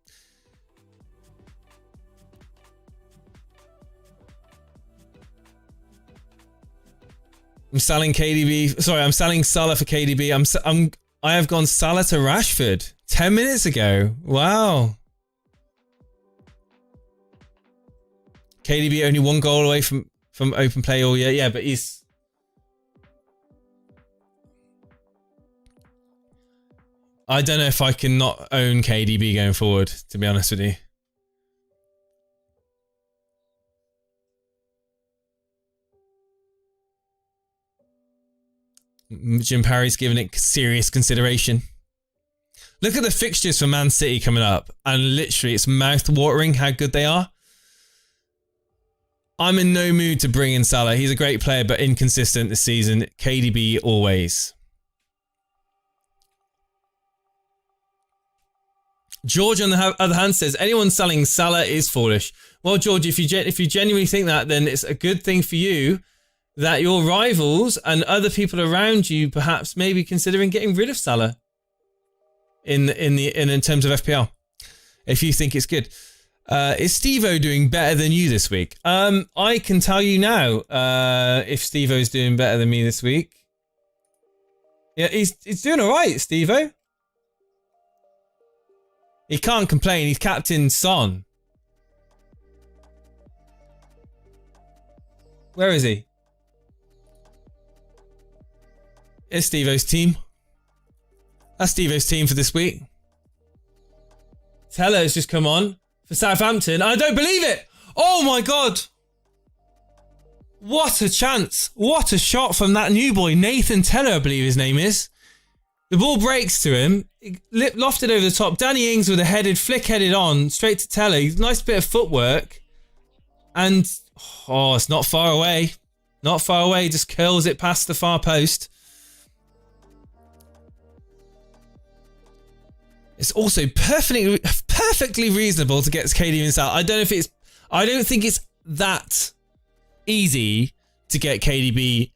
I'm selling KDB. Sorry, I'm selling Salah for KDB. I have gone Salah to Rashford 10 minutes ago. Wow. KDB only 1 goal away from open play all year. Yeah, but he's... I don't know if I can not own KDB going forward, to be honest with you. Jim Parry's given it serious consideration. Look at the fixtures for Man City coming up, and literally it's mouth-watering how good they are. I'm in no mood to bring in Salah. He's a great player, but inconsistent this season. KDB always. George, on the other hand, says anyone selling Salah is foolish. Well, George, if you genuinely think that, then it's a good thing for you that your rivals and other people around you perhaps maybe considering getting rid of Salah in terms of FPL, if you think it's good. Is Steve-O doing better than you this week? I can tell you now if Steve-O's doing better than me this week. Yeah, he's doing all right, Steve-O. He can't complain. He's captain Son. Where is he? It's Steve-O's team. That's Steve-O's team for this week. Teller has just come on for Southampton. I don't believe it. Oh my God. What a chance. What a shot from that new boy, Nathan Teller, I believe his name is. The ball breaks to him. Lofted over the top. Danny Ings with a flick-headed on, straight to Teller. Nice bit of footwork. And, oh, it's not far away. Not far away. Just curls it past the far post. It's also perfectly reasonable to get KDB and Salah. I don't think it's that easy to get KDB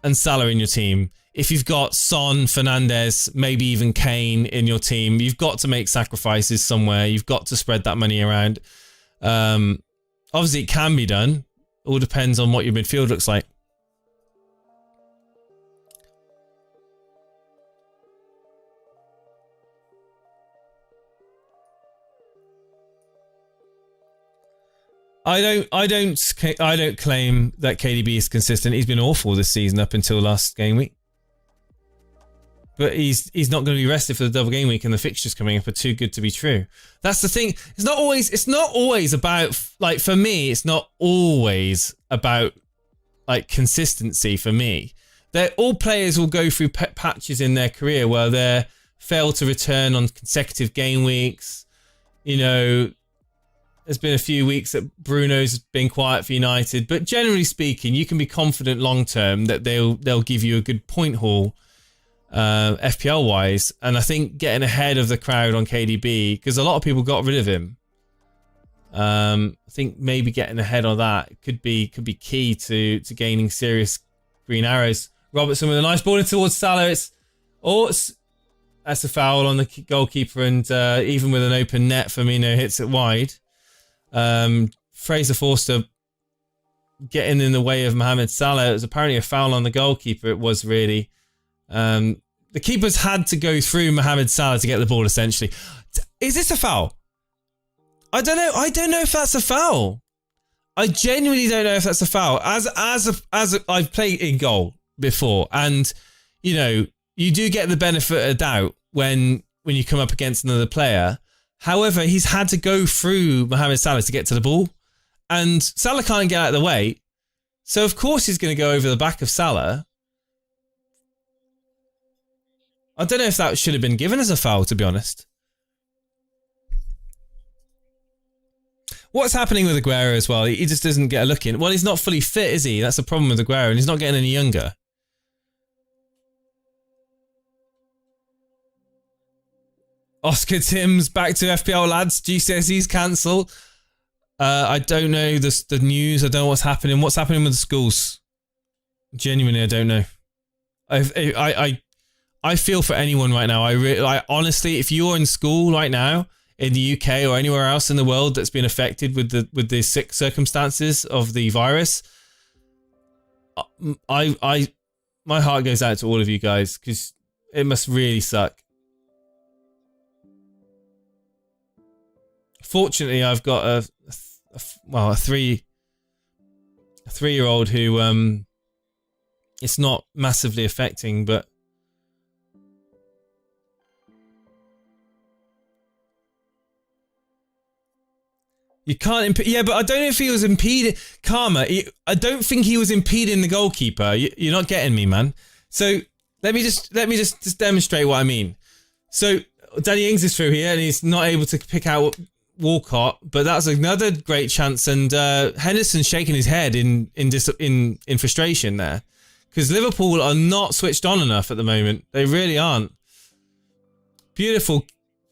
and Salah in your team. If you've got Son, Fernandes, maybe even Kane in your team, you've got to make sacrifices somewhere. You've got to spread that money around. Obviously, it can be done. All depends on what your midfield looks like. I don't claim that KDB is consistent. He's been awful this season up until last game week. But he's not going to be rested for the double game week, and the fixtures coming up are too good to be true. That's the thing. It's not always about, like, for me, it's not always about like consistency for me. All players will go through patches in their career where they fail to return on consecutive game weeks. You know, there's been a few weeks that Bruno's been quiet for United, but generally speaking, you can be confident long term that they'll give you a good point haul, FPL wise. And I think getting ahead of the crowd on KDB, because a lot of people got rid of him. I think maybe getting ahead of that could be key to gaining serious green arrows. Robertson with a nice ball in towards Salah. That's a foul on the goalkeeper, and even with an open net, Firmino hits it wide. Fraser Forster getting in the way of Mohamed Salah. It was apparently a foul on the goalkeeper. It was really. The keepers had to go through Mohamed Salah to get the ball, essentially. Is this a foul? I don't know. I don't know if that's a foul. I genuinely don't know if that's a foul. As I've played in goal before, and you know, you do get the benefit of doubt when you come up against another player. However, he's had to go through Mohamed Salah to get to the ball, and Salah can't get out of the way. So of course he's going to go over the back of Salah. I don't know if that should have been given as a foul, to be honest. What's happening with Aguero as well? He just doesn't get a look in. Well, he's not fully fit, is he? That's the problem with Aguero, and he's not getting any younger. Oscar Timms back to FPL lads. GCSEs cancel. I don't know the news. I don't know what's happening. What's happening with the schools? Genuinely, I don't know. I feel for anyone right now. I honestly, if you're in school right now in the UK or anywhere else in the world that's been affected with the sick circumstances of the virus, my heart goes out to all of you guys because it must really suck. Fortunately, I've got a 3-year-old who it's not massively affecting, but you can't yeah, but I don't know if he was impeding Karma. I don't think he was impeding the goalkeeper. You're not getting me, man. So let me just demonstrate what I mean. So Danny Ings is through here and he's not able to pick out Walcott, but that's another great chance. And Henderson's shaking his head in frustration there because Liverpool are not switched on enough at the moment. They really aren't. Beautiful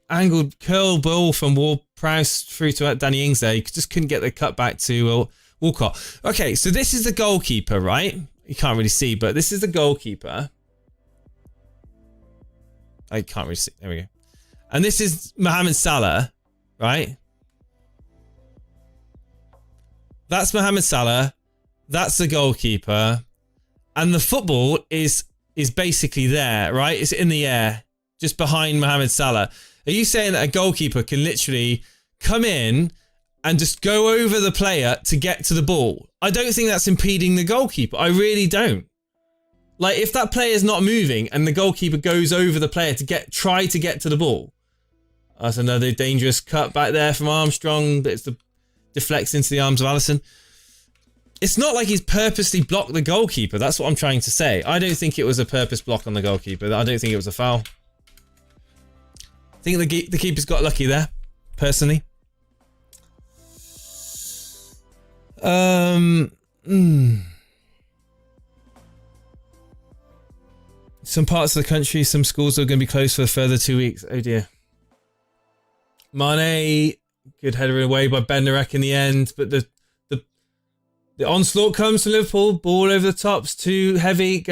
angled curl ball from Ward-Prowse through to Danny Ings there. He just couldn't get the cut back to Walcott. Okay, so this is the goalkeeper, right? You can't really see, but this is the goalkeeper. I can't really see. There we go. And this is Mohamed Salah, right? That's Mohamed Salah. That's the goalkeeper. And the football is basically there, right? It's in the air, just behind Mohamed Salah. Are you saying that a goalkeeper can literally come in and just go over the player to get to the ball? I don't think that's impeding the goalkeeper. I really don't. Like, if that player is not moving and the goalkeeper goes over the player to try to get to the ball. That's another dangerous cut back there from Armstrong, but it's deflects into the arms of Alisson. It's not like he's purposely blocked the goalkeeper. That's what I'm trying to say. I don't think it was a purpose block on the goalkeeper. I don't think it was a foul. I think the keeper's got lucky there, personally. Some parts of the country, some schools are going to be closed for a further 2 weeks. Oh dear. Mane, good header away by Benderek in the end, but the onslaught comes to Liverpool. Ball over the top, it's too heavy.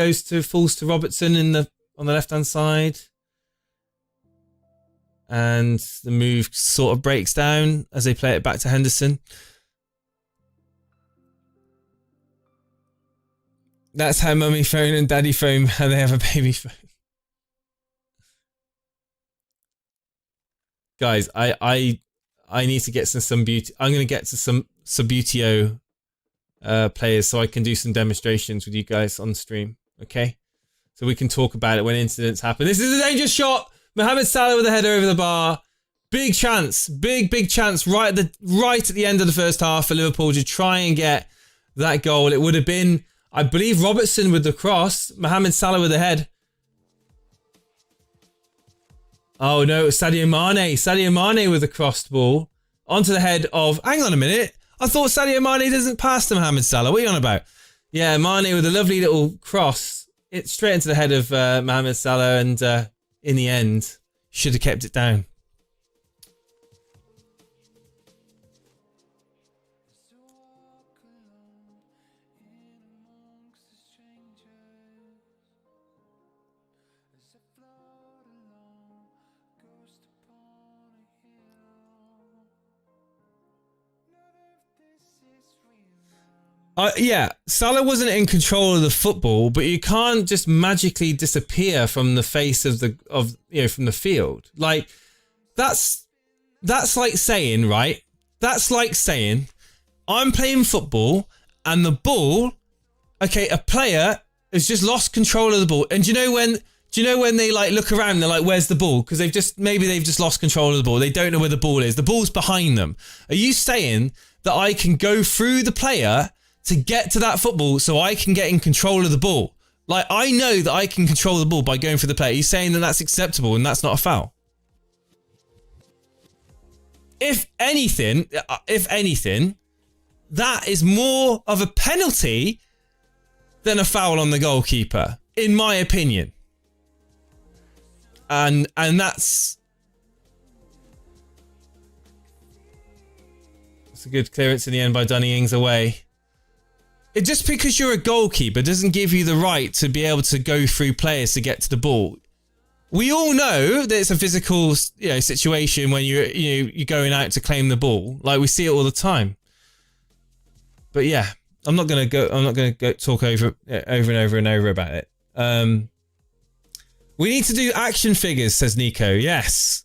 Falls to Robertson on the left hand side. And the move sort of breaks down as they play it back to Henderson. That's how mummy phone and daddy phone, how they have a baby phone. Guys, I need to get some beauty. I'm going to get to some Subutio players so I can do some demonstrations with you guys on stream. Okay? So we can talk about it when incidents happen. This is a dangerous shot. Mohamed Salah with a header over the bar. Big chance. Big chance right at the end of the first half for Liverpool to try and get that goal. It would have been, I believe, Robertson with the cross. Mohamed Salah with the head. Oh no, it was Sadio Mane. Sadio Mane with the crossed ball onto the head of... Hang on a minute. I thought Sadio Mane doesn't pass to Mohamed Salah. What are you on about? Yeah, Mane with a lovely little cross. It's straight into the head of Mohamed Salah, and in the end, should have kept it down. Yeah, Salah wasn't in control of the football, but you can't just magically disappear from the face of from the field. Like, that's like saying, right? That's like saying, I'm playing football and the ball, okay, a player has just lost control of the ball. And do you know when they like look around, they're like, where's the ball? Because they've just lost control of the ball. They don't know where the ball is. The ball's behind them. Are you saying that I can go through the player to get to that football so I can get in control of the ball? Like, I know that I can control the ball by going for the player. Are you saying that that's acceptable and that's not a foul? If anything, that is more of a penalty than a foul on the goalkeeper, in my opinion. And that's a good clearance in the end by Danny Ings away. Just because you're a goalkeeper doesn't give you the right to be able to go through players to get to the ball. We all know that it's a physical, situation when you're going out to claim the ball. Like, we see it all the time. But yeah, I'm not gonna go talk over and over about it. We need to do action figures, says Nico. Yes.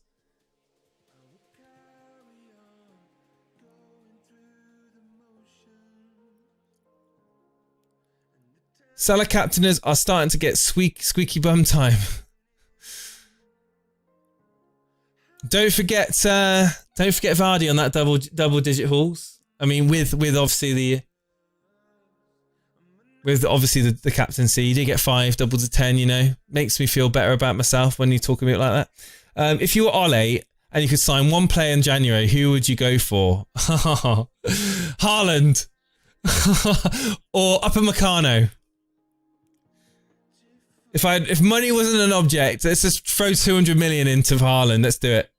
Salah captainers are starting to get squeaky bum time. Don't forget Vardy on that double digit hauls. I mean, with obviously the captaincy, you did get 5 doubles of 10. You know, makes me feel better about myself when you talk about it like that. If you were Ole and you could sign one player in January, who would you go for? Haaland or Upamecano? If money wasn't an object, let's just throw 200 million into Haaland. Let's do it.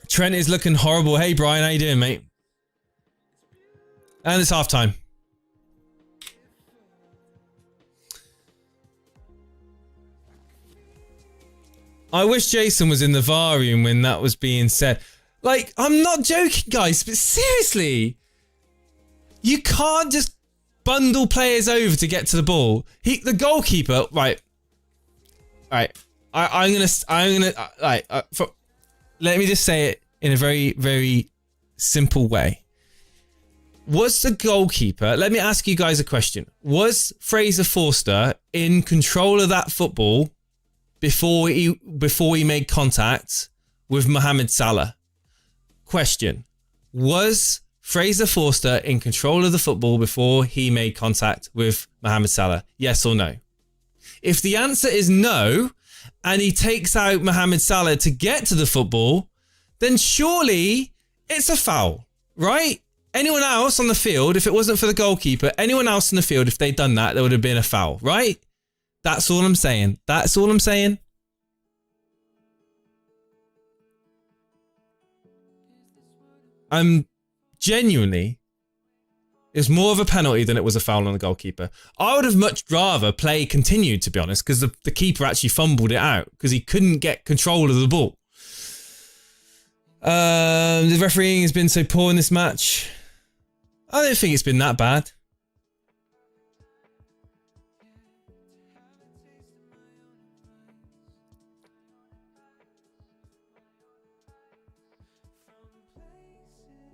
Trent is looking horrible. Hey Brian, how you doing, mate? And it's half time. I wish Jason was in the VAR room when that was being said. Like, I'm not joking, guys, but seriously, you can't just bundle players over to get to the ball. The goalkeeper, right? I'm gonna let me just say it in a very, very simple way. Was the goalkeeper? Let me ask you guys a question. Was Fraser Forster in control of that football before he made contact with Mohamed Salah? Question: was Fraser Forster in control of the football before he made contact with Mohamed Salah? Yes or no? If the answer is no, and he takes out Mohamed Salah to get to the football, then surely it's a foul, right? Anyone else on the field, if it wasn't for the goalkeeper, anyone else on the field, if they'd done that, there would have been a foul, right? That's all I'm saying. That's all I'm saying. Genuinely, it's more of a penalty than it was a foul on the goalkeeper. I would have much rather play continued, to be honest, because the keeper actually fumbled it out because he couldn't get control of the ball. The refereeing has been so poor in this match. I don't think it's been that bad.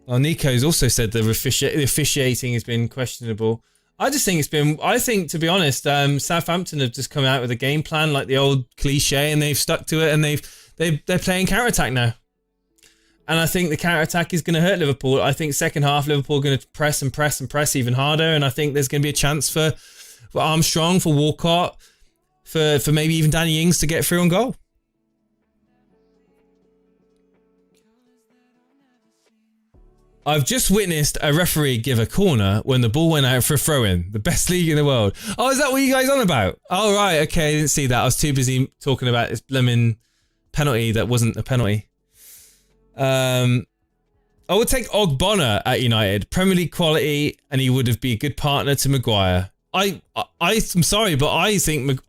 Well, Nico's also said the officiating has been questionable. I think, to be honest, Southampton have just come out with a game plan like the old cliche, and they've stuck to it, and they're playing counter-attack now. And I think the counter-attack is going to hurt Liverpool. I think second half, Liverpool are going to press and press and press even harder, and I think there's going to be a chance for Armstrong, for Walcott, for maybe even Danny Ings to get through on goal. I've just witnessed a referee give a corner when the ball went out for a throw-in. The best league in the world. Oh, is that what you guys on about? Oh, right. Okay, I didn't see that. I was too busy talking about this blooming penalty that wasn't a penalty. I would take Ogbonna at United. Premier League quality, and he would have been a good partner to Maguire. I'm sorry, but I think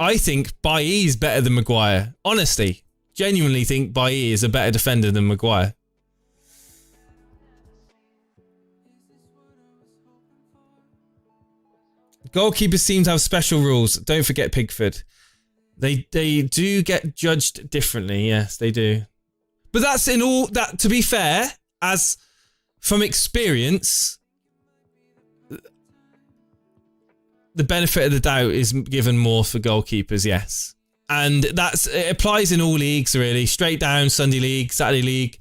Bailly is better than Maguire. Honestly, genuinely think Bailly is a better defender than Maguire. Goalkeepers seem to have special rules. Don't forget Pickford. They do get judged differently. Yes, they do. But that's in all that. To be fair, as from experience, the benefit of the doubt is given more for goalkeepers. Yes, and it applies in all leagues really. Straight down, Sunday League, Saturday League.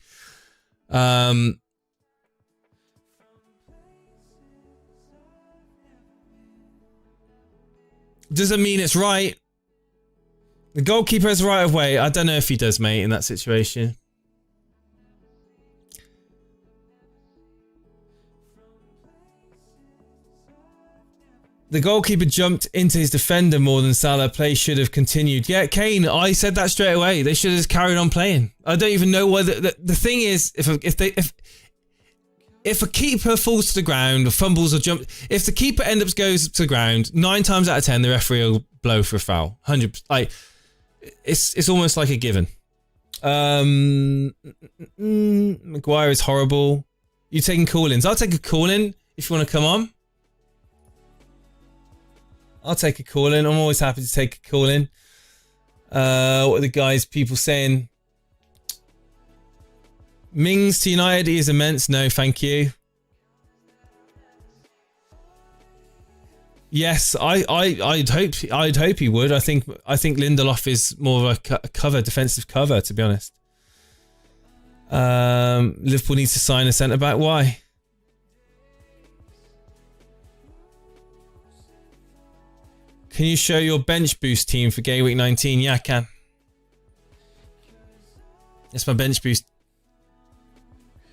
Doesn't mean it's right. The goalkeeper has right of way. I don't know if he does, mate, in that situation. The goalkeeper jumped into his defender more than Salah. Play should have continued. Yeah, Kane, I said that straight away. They should have just carried on playing. I don't even know whether... The thing is, if a keeper falls to the ground or fumbles or jumps, if the keeper goes to the ground, 9 times out of 10 the referee will blow for a foul. 100%. Like, it's almost like a given. Maguire is horrible. You taking call-ins? I'll take a call-in if you want to come on. I'll take a call-in. I'm always happy to take a call-in. What are the guys, people saying? Mings to United is immense. No, thank you. Yes, I'd hope he would. I think Lindelof is more of a cover, defensive cover, to be honest. Liverpool needs to sign a centre back. Why? Can you show your bench boost team for Gameweek 19? Yeah, I can. That's my bench boost.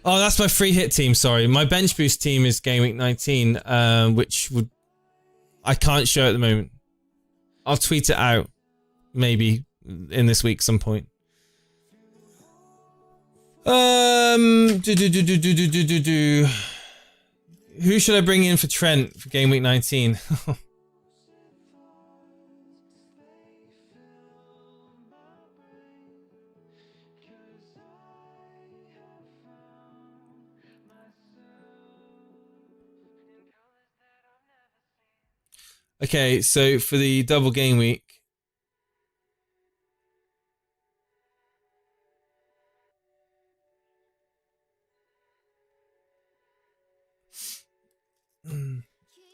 Oh, that's my free hit team. Sorry, my bench boost team is Gameweek 19, which would I can't show at the moment. I'll tweet it out maybe in this week some point. Who should I bring in for Trent for Gameweek 19? Okay, so for the double game week,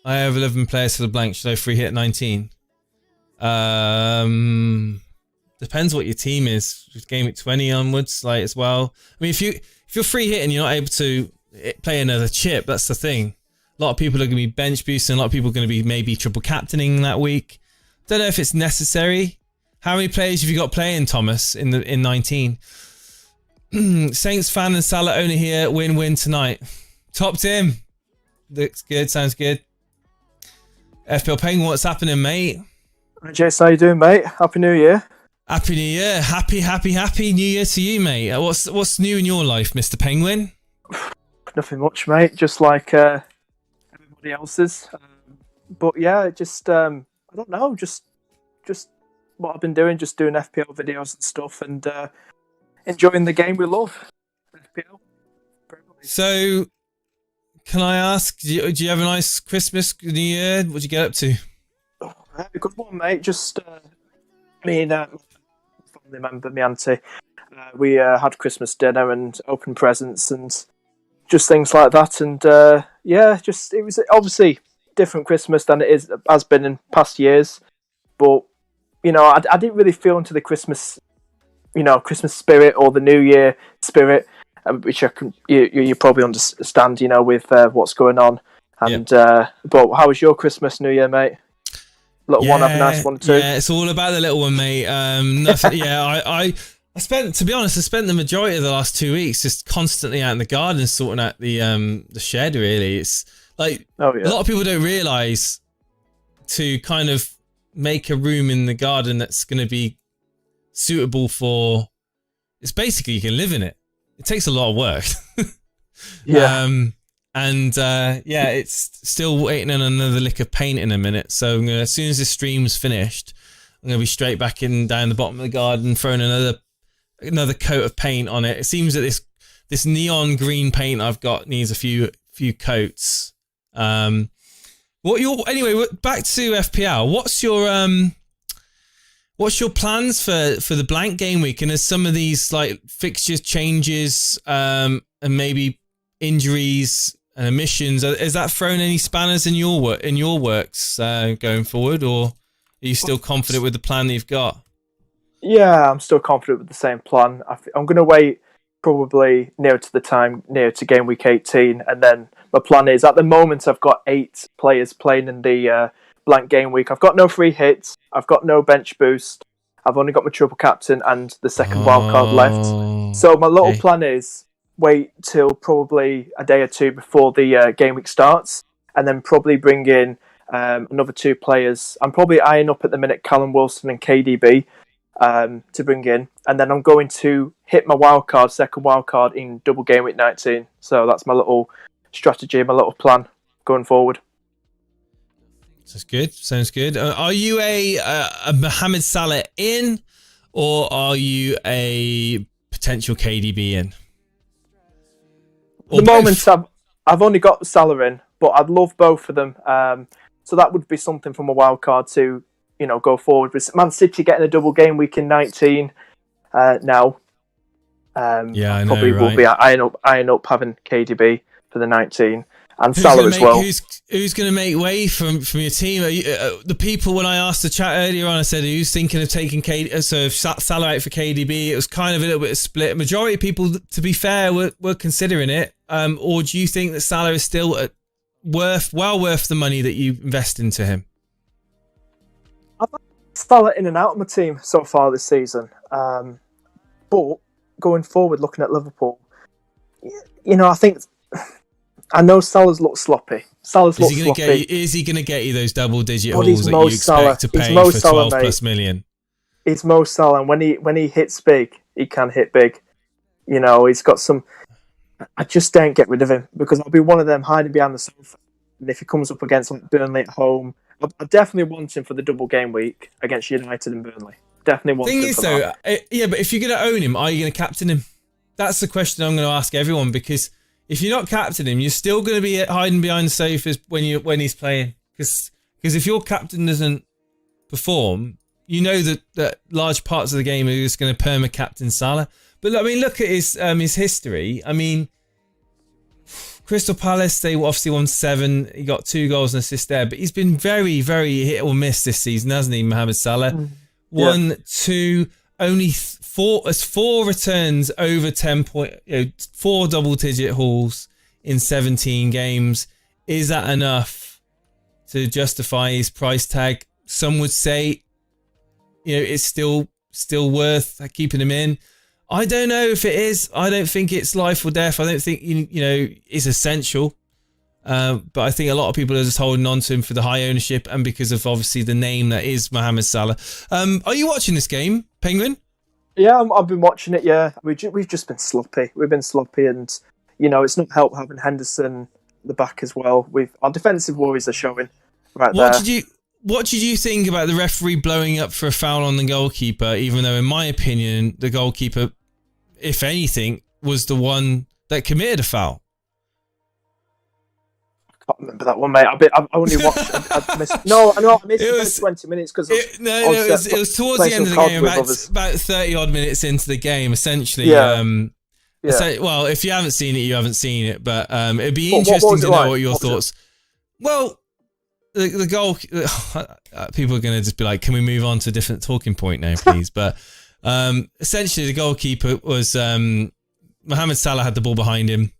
I have 11 players for the blank. Should I free hit 19? Depends what your team is. With game week 20 onwards, like as well. I mean, if you're free hitting, you're not able to play another chip. That's the thing. A lot of people are going to be bench boosting. A lot of people are going to be maybe triple captaining that week. Don't know if it's necessary. How many players have you got playing, Thomas, in 19? Saints fan and Salah owner here. Win-win tonight. Top Tim. Looks good. Sounds good. FPL Penguin, what's happening, mate? Hi, Jason. How you doing, mate? Happy New Year. Happy New Year. Happy New Year to you, mate. What's new in your life, Mr. Penguin? Nothing much, mate. Just like everybody else's. But yeah, just I don't know. Just what I've been doing. Just doing FPL videos and stuff, and enjoying the game we love. FPL. So, can I ask? Do you have a nice Christmas, New Year? What'd you get up to? Oh, I had a good one, mate. Just me and my family member, my auntie. We had Christmas dinner and opened presents and just things like that. And yeah, it was obviously different Christmas than it has been in past years. But you know, I didn't really feel into the Christmas, Christmas spirit or the New Year spirit, which you probably understand, with what's going on. And but how was your Christmas, New Year, mate? Little one, have a nice one too. Yeah, it's all about the little one, mate. Nothing. Yeah, I spent the majority of the last 2 weeks just constantly out in the garden sorting out the shed. Really, it's like a lot of people don't realise to kind of make a room in the garden that's going to be suitable for. It's basically you can live in it. It takes a lot of work. Yeah. It's still waiting on another lick of paint in a minute. So I'm gonna, as soon as this stream's finished, I'm gonna be straight back down the bottom of the garden, throwing another coat of paint on it. It seems that this neon green paint I've got needs a few coats. Anyway, back to FPL. What's your plans for the blank game week? And as some of these like fixtures changes and maybe injuries and omissions, has that thrown any spanners in your works going forward, or are you still confident with the plan that you've got? Yeah, I'm still confident with the same plan. I'm going to wait probably near to game week 18, and then my plan is at the moment I've got 8 players playing in the blank game week. I've got no free hits. I've got no bench boost. I've only got my triple captain and the second wildcard left. So my little plan is wait till probably a day or two before the game week starts, and then probably bring in another 2 players. I'm probably eyeing up at the minute Callum Wilson and KDB to bring in, and then I'm going to hit my second wildcard in double game week 19. So that's my little strategy, my little plan going forward. Sounds good. Are you a Mohamed Salah in, or are you a potential KDB in? At the moment, I've only got Salah in, but I'd love both of them. So that would be something from a wild card to, go forward with. Man City getting a double game week in 19 now. Yeah, I know, probably will right? be eyeing up having KDB for the 19 and Salah as well. Who's going to make way from your team? The people, when I asked the chat earlier on, I said, who's thinking of taking so if Salah out for KDB, it was kind of a little bit of split. Majority of people, to be fair, were considering it. Or do you think that Salah is still worth the money that you invest into him? I've had Salah in and out of my team so far this season. But going forward, looking at Liverpool, I know Salah's looked sloppy. Is he going to get you those double-digit hauls that you expect to pay for 12 plus million? It's Mo Salah, and when he hits big, he can hit big. He's got some. I just don't get rid of him because I'll be one of them hiding behind the sofa. And if he comes up against Burnley at home, I definitely want him for the double game week against United and Burnley. Definitely want him. Thing is, though, but if you're going to own him, are you going to captain him? That's the question I'm going to ask everyone, because if you're not captaining him, you're still going to be hiding behind the sofas when he's playing. Because if your captain doesn't perform, you know that large parts of the game are just going to perma-captain Salah. But look at his history. Crystal Palace, they obviously won 7. He got 2 goals and assists there, but he's been very, very hit or miss this season, hasn't he, Mohamed Salah? 1, 2, only 4 returns over 10 point, 4 double-digit hauls in 17 games. Is that enough to justify his price tag? Some would say, it's still worth keeping him in. I don't know if it is. I don't think it's life or death. I don't think it's essential. But I think a lot of people are just holding on to him for the high ownership and because of obviously the name that is Mohamed Salah. Are you watching this game, Penguin? Yeah, I've been watching it. Yeah, we've just been sloppy. We've been sloppy, and it's not helped having Henderson at the back as well. Our defensive worries are showing there. What did you think about the referee blowing up for a foul on the goalkeeper? Even though, in my opinion, the goalkeeper, if anything, was the one that committed a foul. I can't remember that one, mate. I only watched. I missed it was 20 minutes because it was towards the end of the game, about 30 odd minutes into the game, essentially. Yeah. Well, if you haven't seen it, you haven't seen it. But it'd be interesting to know what your thoughts. Well, the goal. People are going to just be like, "Can we move on to a different talking point now, please?" But essentially, the goalkeeper was Mohamed Salah had the ball behind him.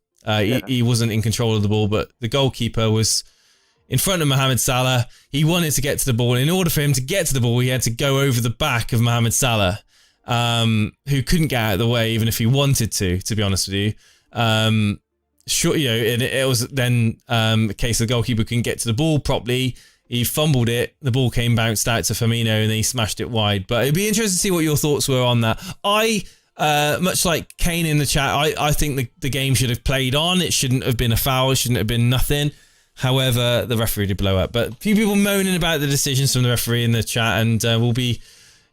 He wasn't in control of the ball, but the goalkeeper was in front of Mohamed Salah. He wanted to get to the ball. In order for him to get to the ball, he had to go over the back of Mohamed Salah, who couldn't get out of the way even if he wanted to be honest with you. Sure, it was then a case of the goalkeeper couldn't get to the ball properly. He fumbled it. The ball bounced out to Firmino and then he smashed it wide. But it'd be interesting to see what your thoughts were on that. Much like Kane in the chat, I think the game should have played on. It shouldn't have been a foul. It shouldn't have been nothing. However, the referee did blow up. But a few people moaning about the decisions from the referee in the chat, and we'll be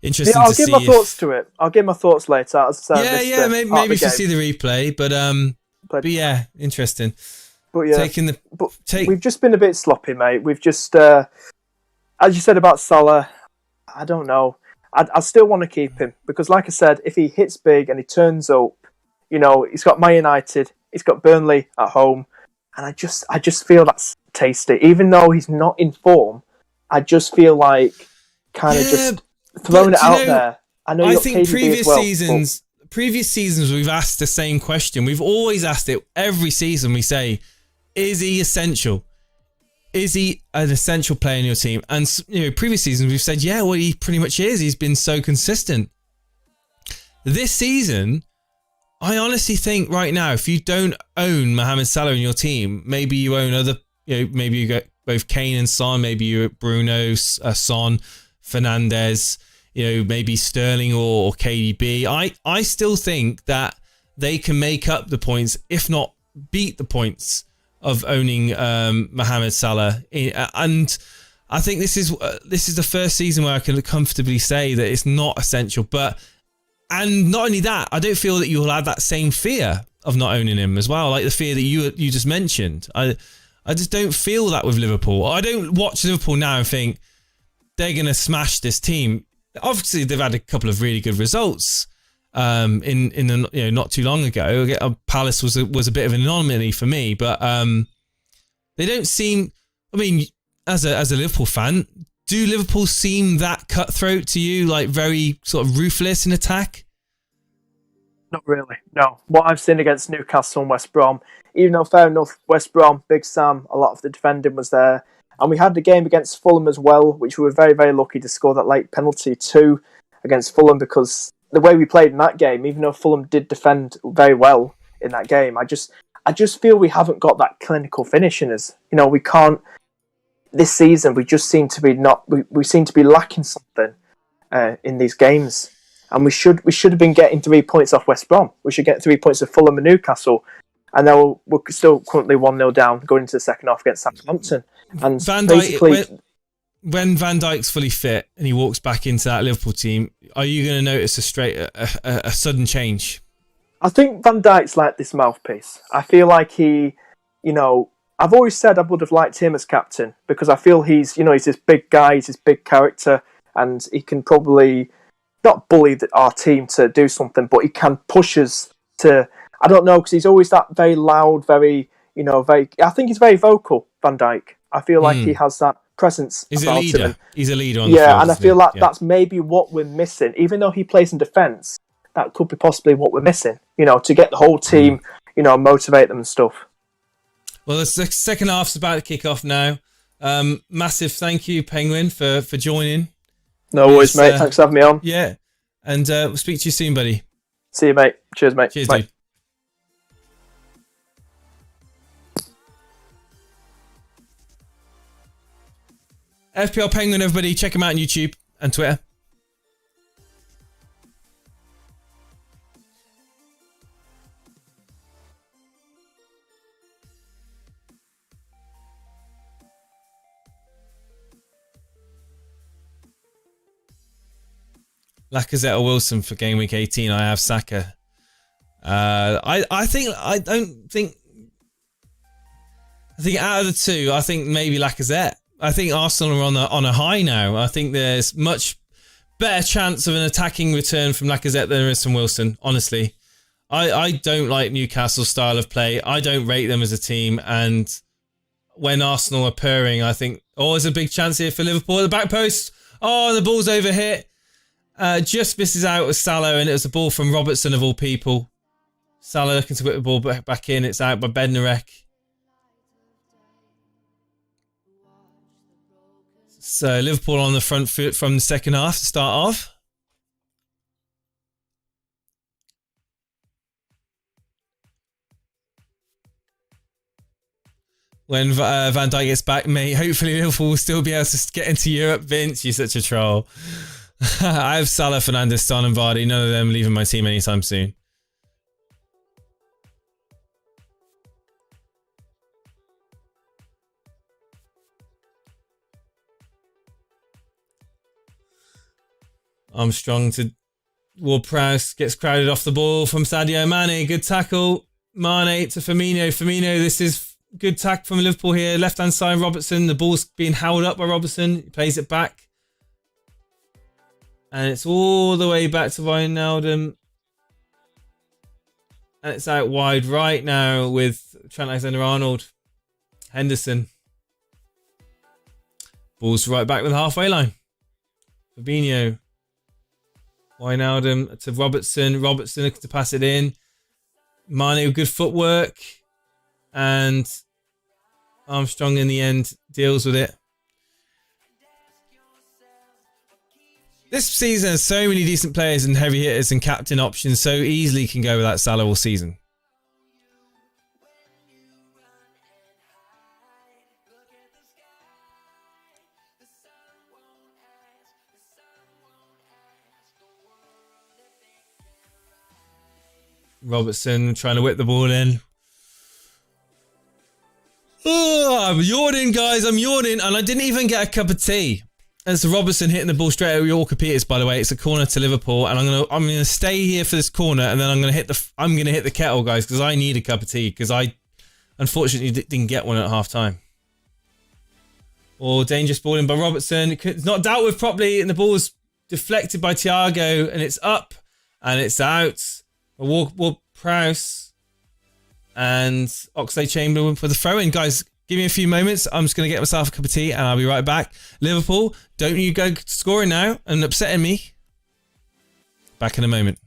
interested to see. I'll give my thoughts to it. I'll give my thoughts later. Maybe we should see the replay. But yeah, interesting. But yeah, we've just been a bit sloppy, mate. We've just, as you said about Salah, I don't know. I still want to keep him because, like I said, if he hits big and he turns up, he's got Man United, he's got Burnley at home, and I just feel that's tasty. Even though he's not in form, I just feel like just throwing it out there. I think previous seasons we've asked the same question. We've always asked it every season. We say, is he essential? Is he an essential player in your team? And previous seasons we've said, yeah, well, he pretty much is. He's been so consistent. This season, I honestly think right now, if you don't own Mohamed Salah in your team, maybe you own other, maybe you got both Kane and Son, maybe you're Bruno, Son, Fernandes, maybe Sterling or KDB. I still think that they can make up the points, if not beat the points of owning Mohamed Salah. And I think this is the first season where I can comfortably say that it's not essential. And not only that, I don't feel that you'll have that same fear of not owning him as well, like the fear that you just mentioned. I just don't feel that with Liverpool. I don't watch Liverpool now and think they're going to smash this team. Obviously, they've had a couple of really good results in the, not too long ago. Palace was a bit of an anomaly for me, but they don't seem. I mean, as a Liverpool fan, do Liverpool seem that cutthroat to you, like very sort of ruthless in attack? Not really, no. What I've seen against Newcastle and West Brom, even though fair enough, West Brom, Big Sam, a lot of the defending was there. And we had the game against Fulham as well, which we were very, very lucky to score that late penalty too against Fulham, because the way we played in that game, even though Fulham did defend very well in that game, I just feel we haven't got that clinical finish in us. We can't. This season, we just seem to be we seem to be lacking something in these games. And we should have been getting 3 points off West Brom. We should get 3 points of Fulham and Newcastle. And now we're still currently 1-0 down going into the second half against Southampton. And Van Dijk, when Van Dijk's fully fit and he walks back into that Liverpool team, are you going to notice a sudden change? I think Van Dijk's like this mouthpiece. I feel like he, I've always said I would have liked him as captain because I feel he's this big guy, he's this big character, and he can probably not bully our team to do something, but he can push us to, I don't know, because he's always that very loud, very, I think he's very vocal, Van Dijk. I feel like he has that presence. He's about a leader. him. He's a leader on the field. Yeah, and I feel like that's maybe what we're missing. Even though he plays in defence, that could be possibly what we're missing, to get the whole team, motivate them and stuff. Well, the second half's about to kick off now. Massive thank you, Penguin, for joining. No worries, mate. Thanks for having me on. Yeah. And we'll speak to you soon, buddy. See you, mate. Cheers, mate. Cheers, Bye. dude. FPL Penguin, everybody. Check him out on YouTube and Twitter. Lacazette or Wilson for game week 18. I have Saka. I think out of the two, I think maybe Lacazette. I think Arsenal are on a high now. I think there's much better chance of an attacking return from Lacazette than there is from Wilson, honestly. I don't like Newcastle's style of play. I don't rate them as a team. And when Arsenal are purring, I think, there's a big chance here for Liverpool at the back post. Oh, the ball's overhit. Just misses out with Salah, and it was a ball from Robertson of all people. Salah looking to whip the ball back in. It's out by Bednarek. So Liverpool on the front foot from the second half to start off. When Van Dijk gets back, mate, hopefully Liverpool will still be able to get into Europe. Vince, you're such a troll. I have Salah, Fernandes, Son and Vardy. None of them leaving my team anytime soon. Armstrong to Ward-Prowse, gets crowded off the ball from Sadio Mane. Good tackle. Mane to Firmino. Firmino, this is good tackle from Liverpool here. Left-hand side, Robertson. The ball's being held up by Robertson. He plays it back. And it's all the way back to Wijnaldum. And it's out wide right now with Trent Alexander-Arnold. Henderson. Ball's right back with the halfway line. Fabinho. Wijnaldum to Robertson. Robertson looking to pass it in. Mane with good footwork. And Armstrong in the end deals with it. This season has so many decent players and heavy hitters and captain options, so easily can go without Salah all season. Robertson trying to whip the ball in. Oh, I'm yawning, guys. I'm yawning, and I didn't even get a cup of tea. It's Robertson hitting the ball straight at Yorker Peters. By the way, it's a corner to Liverpool, and I'm gonna stay here for this corner, and then I'm gonna hit the kettle, guys, because I need a cup of tea because I unfortunately didn't get one at half time. Or dangerous ball in by Robertson. It's not dealt with properly, and the ball was deflected by Thiago, and it's up, and it's out. Prowse and Oxlade-Chamberlain for the throw-in. Guys, give me a few moments. I'm just going to get myself a cup of tea, and I'll be right back. Liverpool, don't you go scoring now and upsetting me. Back in a moment.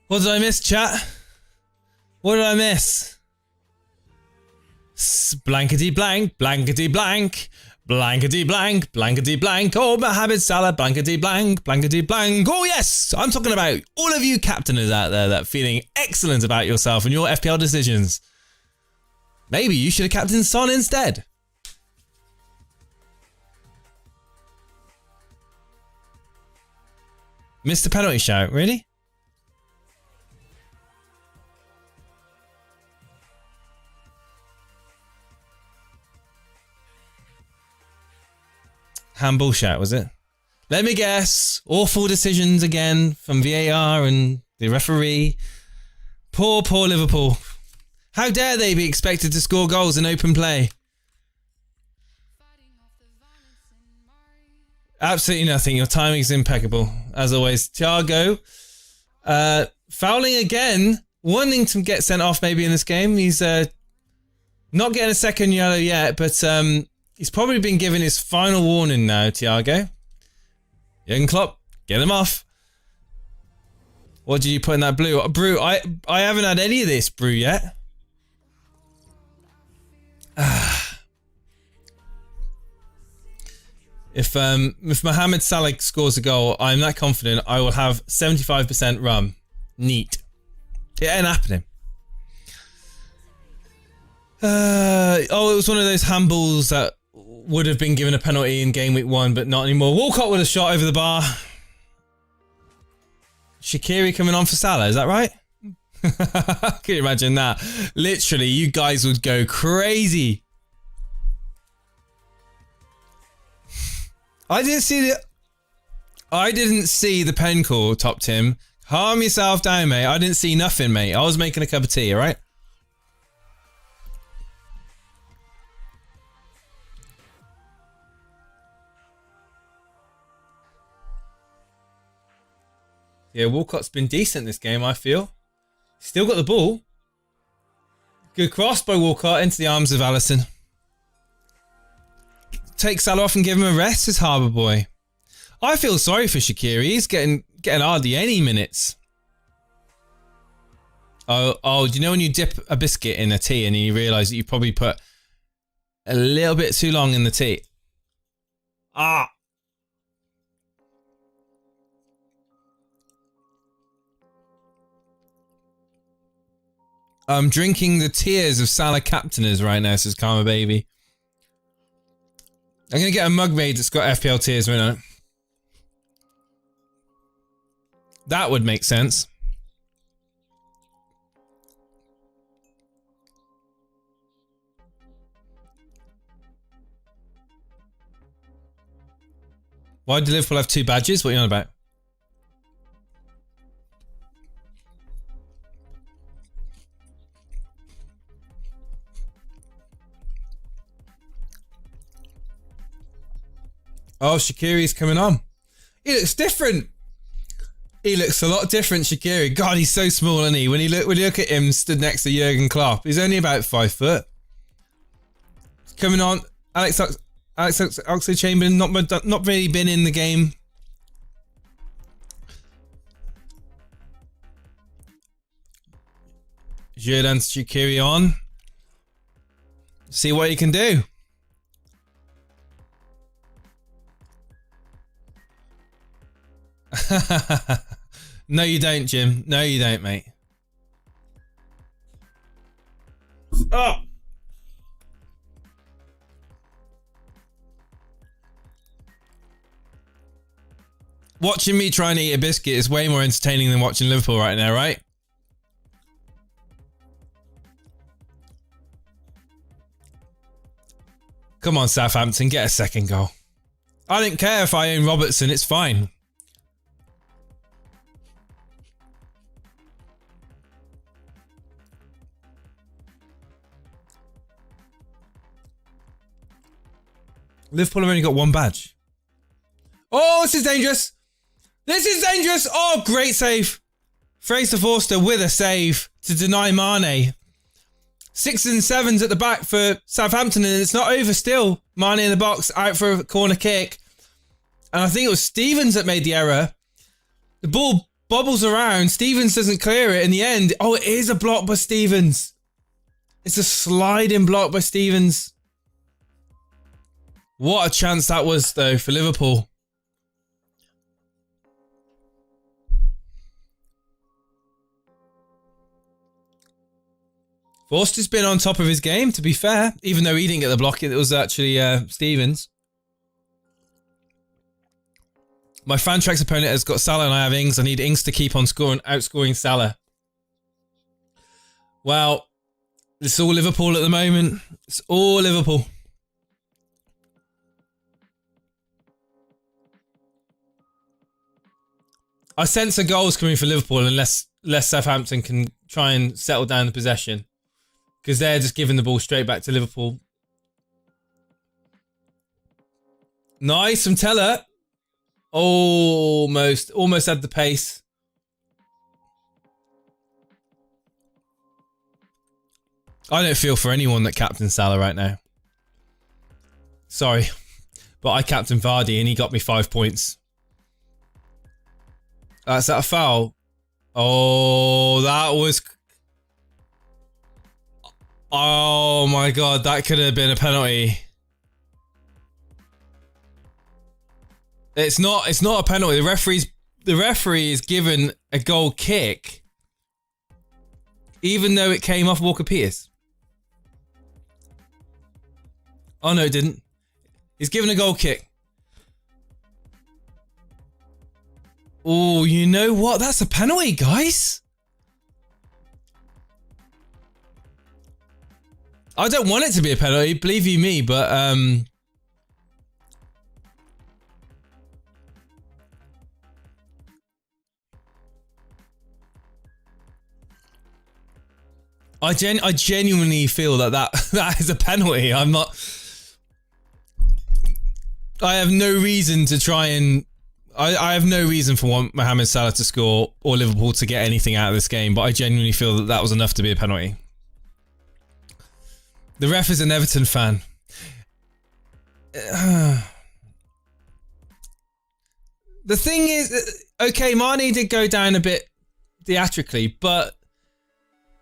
What did I miss, chat? What did I miss? Blankety blank, blankety blank, blankety blank, blankety blank. Oh, Mohamed Salah, blankety blank, blankety blank. Oh yes, I'm talking about all of you captainers out there that are feeling excellent about yourself and your FPL decisions. Maybe you should have captained Son instead. Missed the penalty shout, really? handball shout, was it? Let me guess. Awful decisions again from VAR and the referee. Poor Liverpool. How dare they be expected to score goals in open play? Absolutely nothing. Your timing is impeccable, as always. Thiago, fouling again, wanting to get sent off maybe in this game. He's not getting a second yellow yet, but he's probably been given his final warning now, Thiago. Jürgen Klopp, get him off. What did you put in that blue? Brew, I haven't had any of this brew yet. If Mohamed Salah scores a goal, I'm that confident I will have 75% rum. Neat. It ain't happening. It was one of those handballs that would have been given a penalty in game week 1, but not anymore. Walcott with a shot over the bar. Shaqiri coming on for Salah, is that right? Can you imagine that? Literally, you guys would go crazy. I didn't see the pen call, Top Tim. Calm yourself down, mate. I didn't see nothing, mate. I was making a cup of tea, alright? Yeah, Walcott's been decent this game, I feel. Still got the ball. Good cross by Walcott into the arms of Alisson. Take Salah off and give him a rest, as Harbour Boy. I feel sorry for Shaqiri. He's getting hardly any minutes. Oh, do you know when you dip a biscuit in a tea and you realise that you probably put a little bit too long in the tea? Ah. I'm drinking the tears of Salah captainers right now, says Karma Baby. I'm going to get a mug made that's got FPL tears written on it. That would make sense. Why do Liverpool have 2 badges? What are you on about? Oh, Shaqiri's coming on. He looks different. He looks a lot different, Shaqiri. God, he's so small, isn't he? When you look at him stood next to Jurgen Klopp, he's only about 5 foot. Coming on, Alex Oxlade-Chamberlain, not really been in the game. Xherdan Shaqiri on. See what he can do. No, you don't, Jim. No, you don't, mate. Oh! Watching me trying to eat a biscuit is way more entertaining than watching Liverpool right now, right? Come on, Southampton, get a second goal. I don't care if I own Robertson, it's fine. Liverpool have only got 1 badge. Oh, this is dangerous. This is dangerous. Oh, great save. Fraser Forster with a save to deny Mane. 6s and 7s at the back for Southampton, and it's not over still. Mane in the box, out for a corner kick. And I think it was Stevens that made the error. The ball bobbles around. Stevens doesn't clear it in the end. Oh, it is a block by Stevens. It's a sliding block by Stevens. What a chance that was, though, for Liverpool. Forster's been on top of his game, to be fair. Even though he didn't get the block, it was actually Stevens. My Fantrax opponent has got Salah and I have Ings. I need Ings to keep on outscoring Salah. Well, it's all Liverpool at the moment. It's all Liverpool. I sense a goal's coming for Liverpool unless Southampton can try and settle down the possession. Because they're just giving the ball straight back to Liverpool. Nice from Teller. Almost had the pace. I don't feel for anyone that captained Salah right now. Sorry. But I captained Vardy and he got me 5 points. Is that a foul? Oh, that was... Oh my god, that could have been a penalty. It's not a penalty. The referee is given a goal kick, even though it came off Walker Peters. Oh no, it didn't. He's given a goal kick. Oh, you know what? That's a penalty, guys. I don't want it to be a penalty, believe you me, but I genuinely feel that is a penalty. I'm not. I have no reason to try and. I have no reason for Mohamed Salah to score or Liverpool to get anything out of this game, but I genuinely feel that was enough to be a penalty. The ref is an Everton fan. The thing is, okay, Mane did go down a bit theatrically, but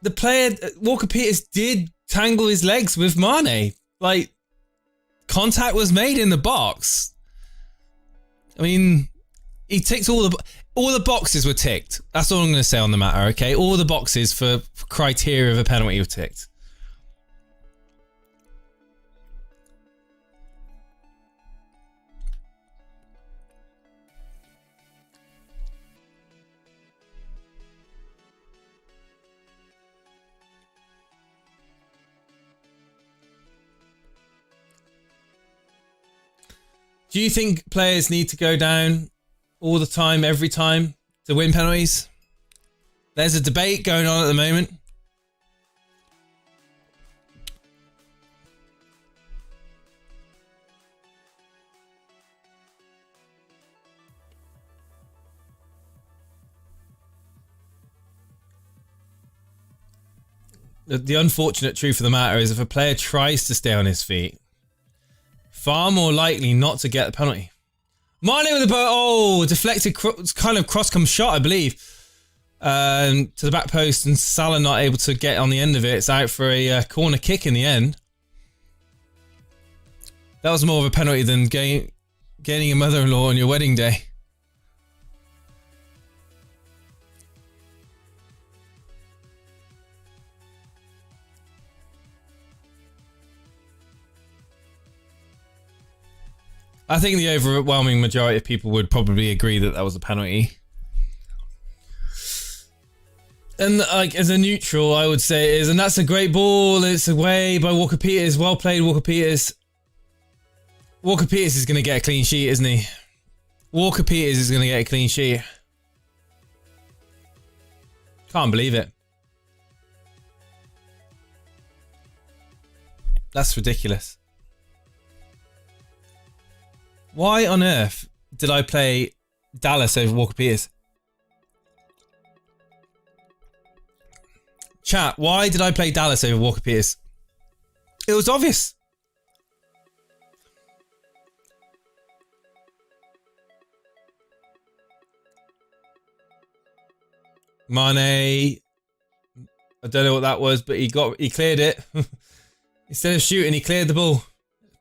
the player, Walker Peters, did tangle his legs with Mane. Like, contact was made in the box. I mean, he ticked all the boxes were ticked. That's all I'm going to say on the matter, okay? All the boxes for criteria of a penalty were ticked. Do you think players need to go down all the time, every time, to win penalties? There's a debate going on at the moment. The unfortunate truth of the matter is if a player tries to stay on his feet, far more likely not to get the penalty. Mane with the ball. Oh, deflected, kind of cross-come shot, I believe, to the back post, and Salah not able to get on the end of it. It's out for a corner kick in the end. That was more of a penalty than getting a mother-in-law on your wedding day. I think the overwhelming majority of people would probably agree that that was a penalty. And like as a neutral, I would say it is, and that's a great ball. It's away by Walker Peters. Well played, Walker Peters. Walker Peters is going to get a clean sheet, isn't he? Walker Peters is going to get a clean sheet. Can't believe it. That's ridiculous. Why on earth did I play Dallas over Walker Peters? Chat, why did I play Dallas over Walker Peters? It was obvious. Mane, I don't know what that was, but he cleared it. Instead of shooting, he cleared the ball.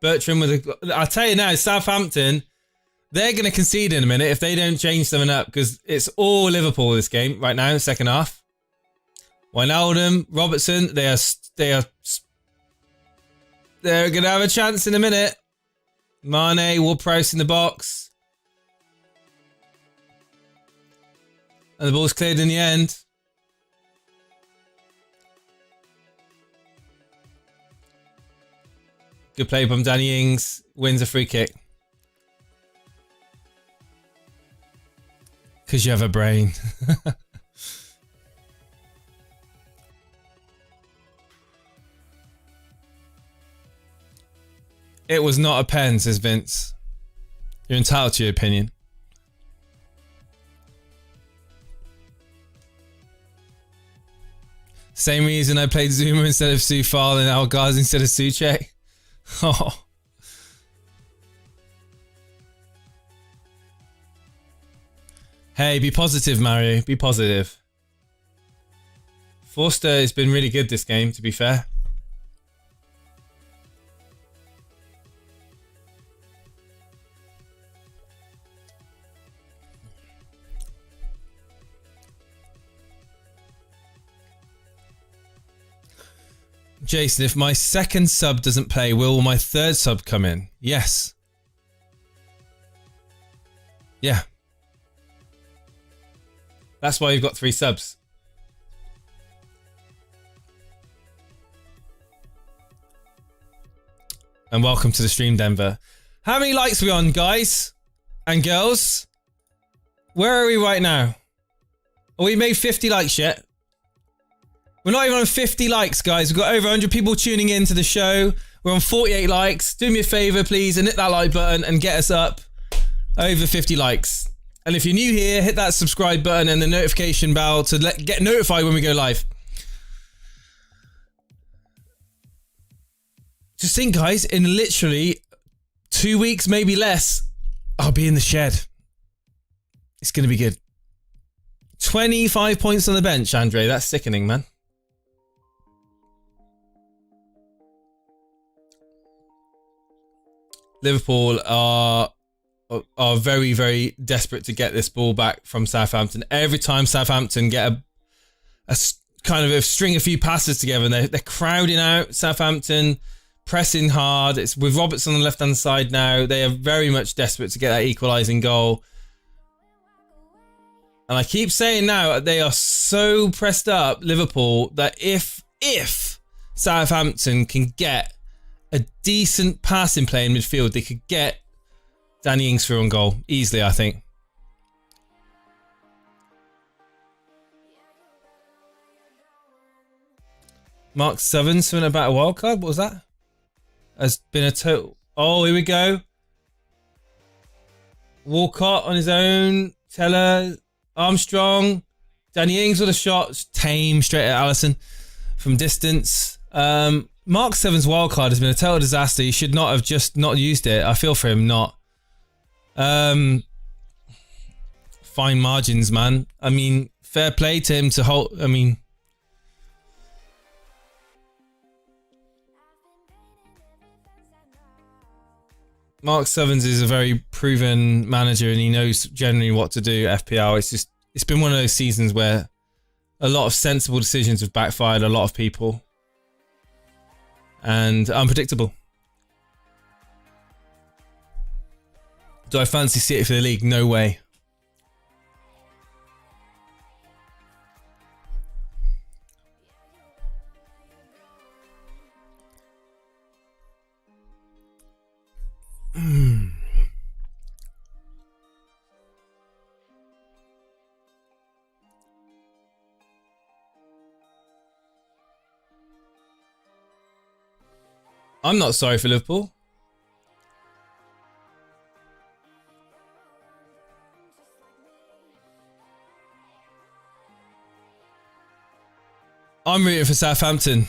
Bertram with a... I'll tell you now, Southampton, they're going to concede in a minute if they don't change something up, because it's all Liverpool this game right now, second half. Wijnaldum, Robertson, they're going to have a chance in a minute. Mane, Ward-Prowse in the box. And the ball's cleared in the end. Good play from Danny Ings. Wins a free kick. Because you have a brain. It was not a pen, says Vince. You're entitled to your opinion. Same reason I played Zuma instead of Sufal and Algaz instead of Suchek. Oh. Hey, be positive, Mario. Be positive. Forster has been really good this game, to be fair. Jason, if my second sub doesn't play, will my third sub come in? Yes. Yeah. That's why you've got 3 subs. And welcome to the stream, Denver. How many likes are we on, guys and girls? Where are we right now? Are we made 50 likes yet? We're not even on 50 likes, guys. We've got over 100 people tuning in to the show. We're on 48 likes. Do me a favor, please, and hit that like button and get us up over 50 likes. And if you're new here, hit that subscribe button and the notification bell to get notified when we go live. Just think, guys, in literally 2 weeks, maybe less, I'll be in the shed. It's going to be good. 25 points on the bench, Andre. That's sickening, man. Liverpool are very, very desperate to get this ball back from Southampton. Every time Southampton get a kind of a string a few passes together, and they're crowding out Southampton, pressing hard. It's with Roberts on the left-hand side now. They are very much desperate to get that equalising goal. And I keep saying now, they are so pressed up, Liverpool, that if Southampton can get a decent passing play in midfield, they could get Danny Ings through on goal easily, I think. Mark Southern, something about a wild card. What was that? Has been a total. Oh, here we go. Walcott on his own. Teller, Armstrong, Danny Ings with a shot. Tame straight at Alisson from distance. Mark Seven's wildcard has been a total disaster. He should not have just not used it. I feel for him not. Fine margins, man. I mean, fair play to him to hold. I mean, Mark Sevens is a very proven manager and he knows generally what to do at FPL. It's been one of those seasons where a lot of sensible decisions have backfired a lot of people. And unpredictable. Do I fancy City for the league? No way. I'm not sorry for Liverpool. I'm rooting for Southampton.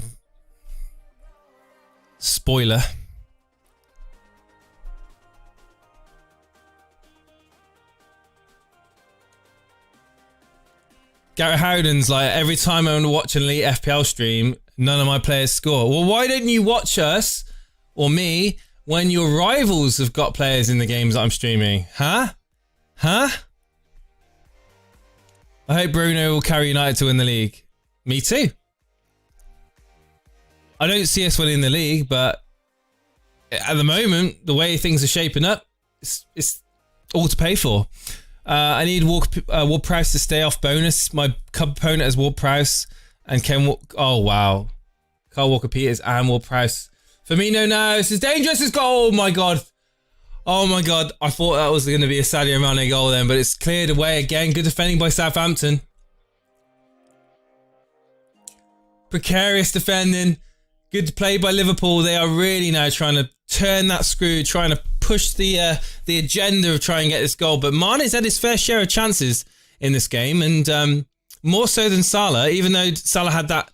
Spoiler. Garrett Howden's like, every time I want to watch an Elite FPL stream, none of my players score. Well, why don't you watch us or me when your rivals have got players in the games that I'm streaming? Huh? Huh? I hope Bruno will carry United to win the league. Me too. I don't see us winning the league, but at the moment, the way things are shaping up, it's all to pay for. I need Ward-Prowse to stay off bonus. My Cub opponent is Ward-Prowse and oh, wow. Kyle Walker-Peters and Ward-Prowse. Firmino now. This is dangerous. It's got... Oh, my God. Oh my God, I thought that was going to be a Sadio Mane goal then, but it's cleared away again. Good defending by Southampton. Precarious defending. Good play by Liverpool. They are really now trying to turn that screw, trying to push the agenda of trying to get this goal. But Mane's had his fair share of chances in this game, and more so than Salah, even though Salah had that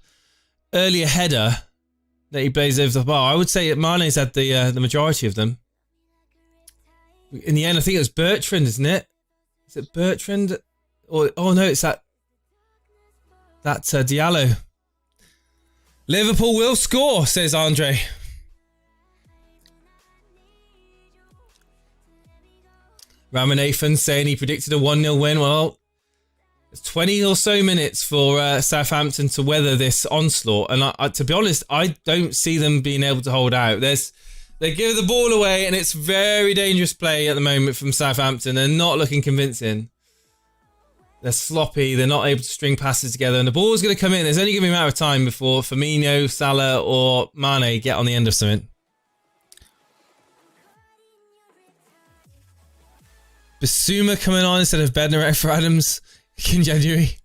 earlier header that he blazed over the bar. I would say that Mane's had the majority of them. In the end, I think it was Bertrand, isn't it? Is it Bertrand? Or oh no, it's that Diallo. Liverpool will score, says Andre. Ramanathan saying he predicted a 1-0 win. Well, it's 20 or so minutes for Southampton to weather this onslaught. And to be honest, I don't see them being able to hold out. They give the ball away, and it's very dangerous play at the moment from Southampton. They're not looking convincing. They're sloppy. They're not able to string passes together. And the ball's going to come in. There's only going to be a matter of time before Firmino, Salah or Mane get on the end of something. Basuma coming on instead of Bednarek for Adams. Kinjaduri.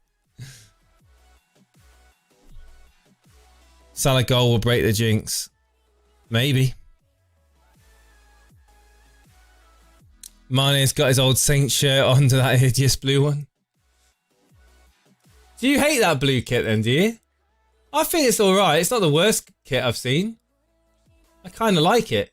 Salah goal will break the jinx. Maybe. Mane's got his old Saints shirt on to that hideous blue one. Do you hate that blue kit then, do you? I think it's alright. It's not the worst kit I've seen. I kind of like it.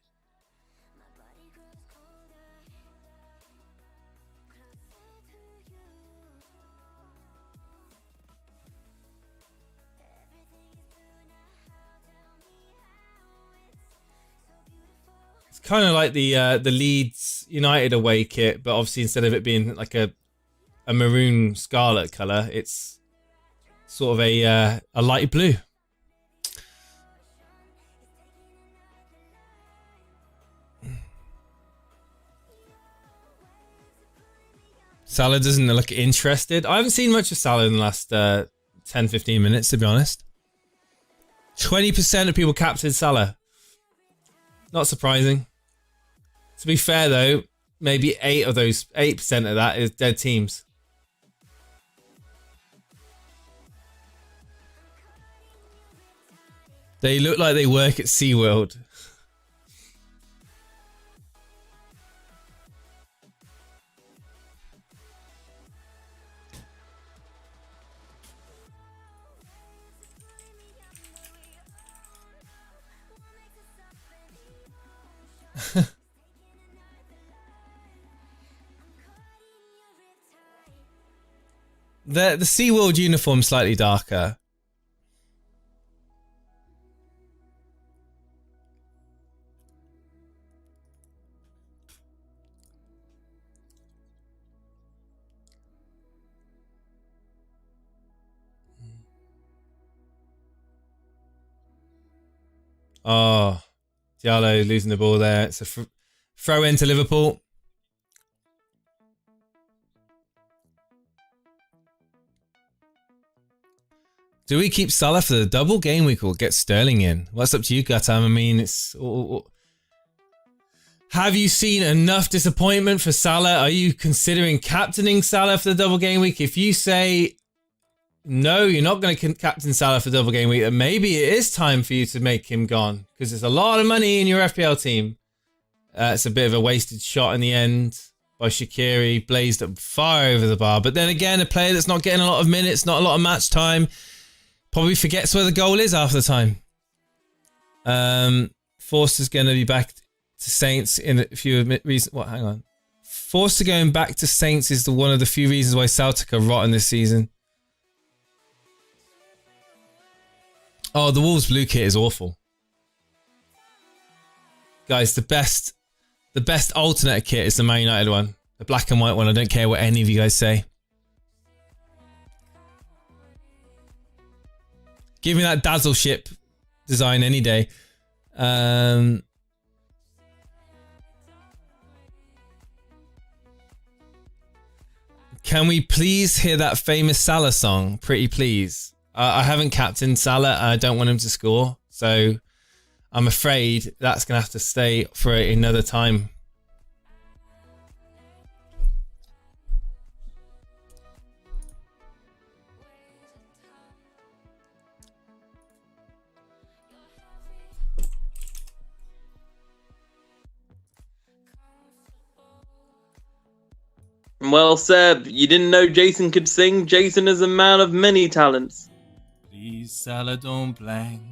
It's kind of like the Leeds United away kit, but obviously instead of it being like a maroon scarlet colour, it's sort of a light blue. Salah doesn't look interested. I haven't seen much of Salah in the last 10-15 minutes, to be honest. 20% of people captured Salah. Not surprising. To be fair though, maybe 8% of that is dead teams. They look like they work at SeaWorld. The SeaWorld uniform slightly darker. Oh, Diallo losing the ball there. It's a throw into Liverpool. Do we keep Salah for the double game week or get Sterling in? What's up to you, Gatam? I mean, it's... Have you seen enough disappointment for Salah? Are you considering captaining Salah for the double game week? If you say... No, you're not going to captain Salah for double game week, then maybe it is time for you to make him gone, because there's a lot of money in your FPL team. It's a bit of a wasted shot in the end by Shaqiri, blazed up far over the bar. But then again, a player that's not getting a lot of minutes, not a lot of match time, probably forgets where the goal is half the time. Forster's going to be back to Saints in a few reasons. What? Hang on. Forster going back to Saints is one of the few reasons why Celtic are rotten this season. Oh, the Wolves blue kit is awful. Guys, the best alternate kit is the Man United one. The black and white one. I don't care what any of you guys say. Give me that Dazzle ship design any day. Can we please hear that famous Salah song? Pretty please. I haven't captained Salah. I don't want him to score. So I'm afraid that's going to have to stay for another time. Well, Seb, you didn't know Jason could sing? Jason is a man of many talents. Please, Salah, don't blank.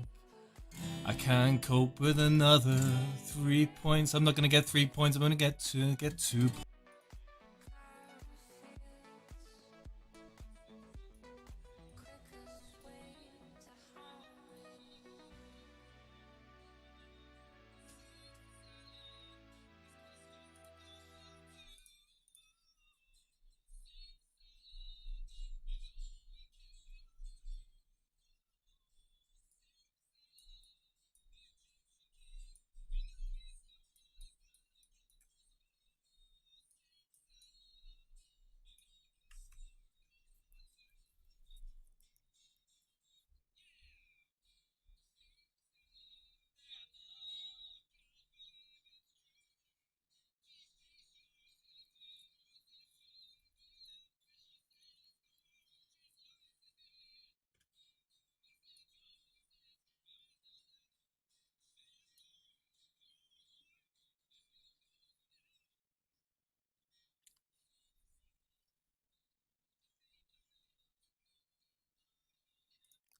I can't cope with another 3 points. I'm not going to get 3 points. I'm going to get 2 points.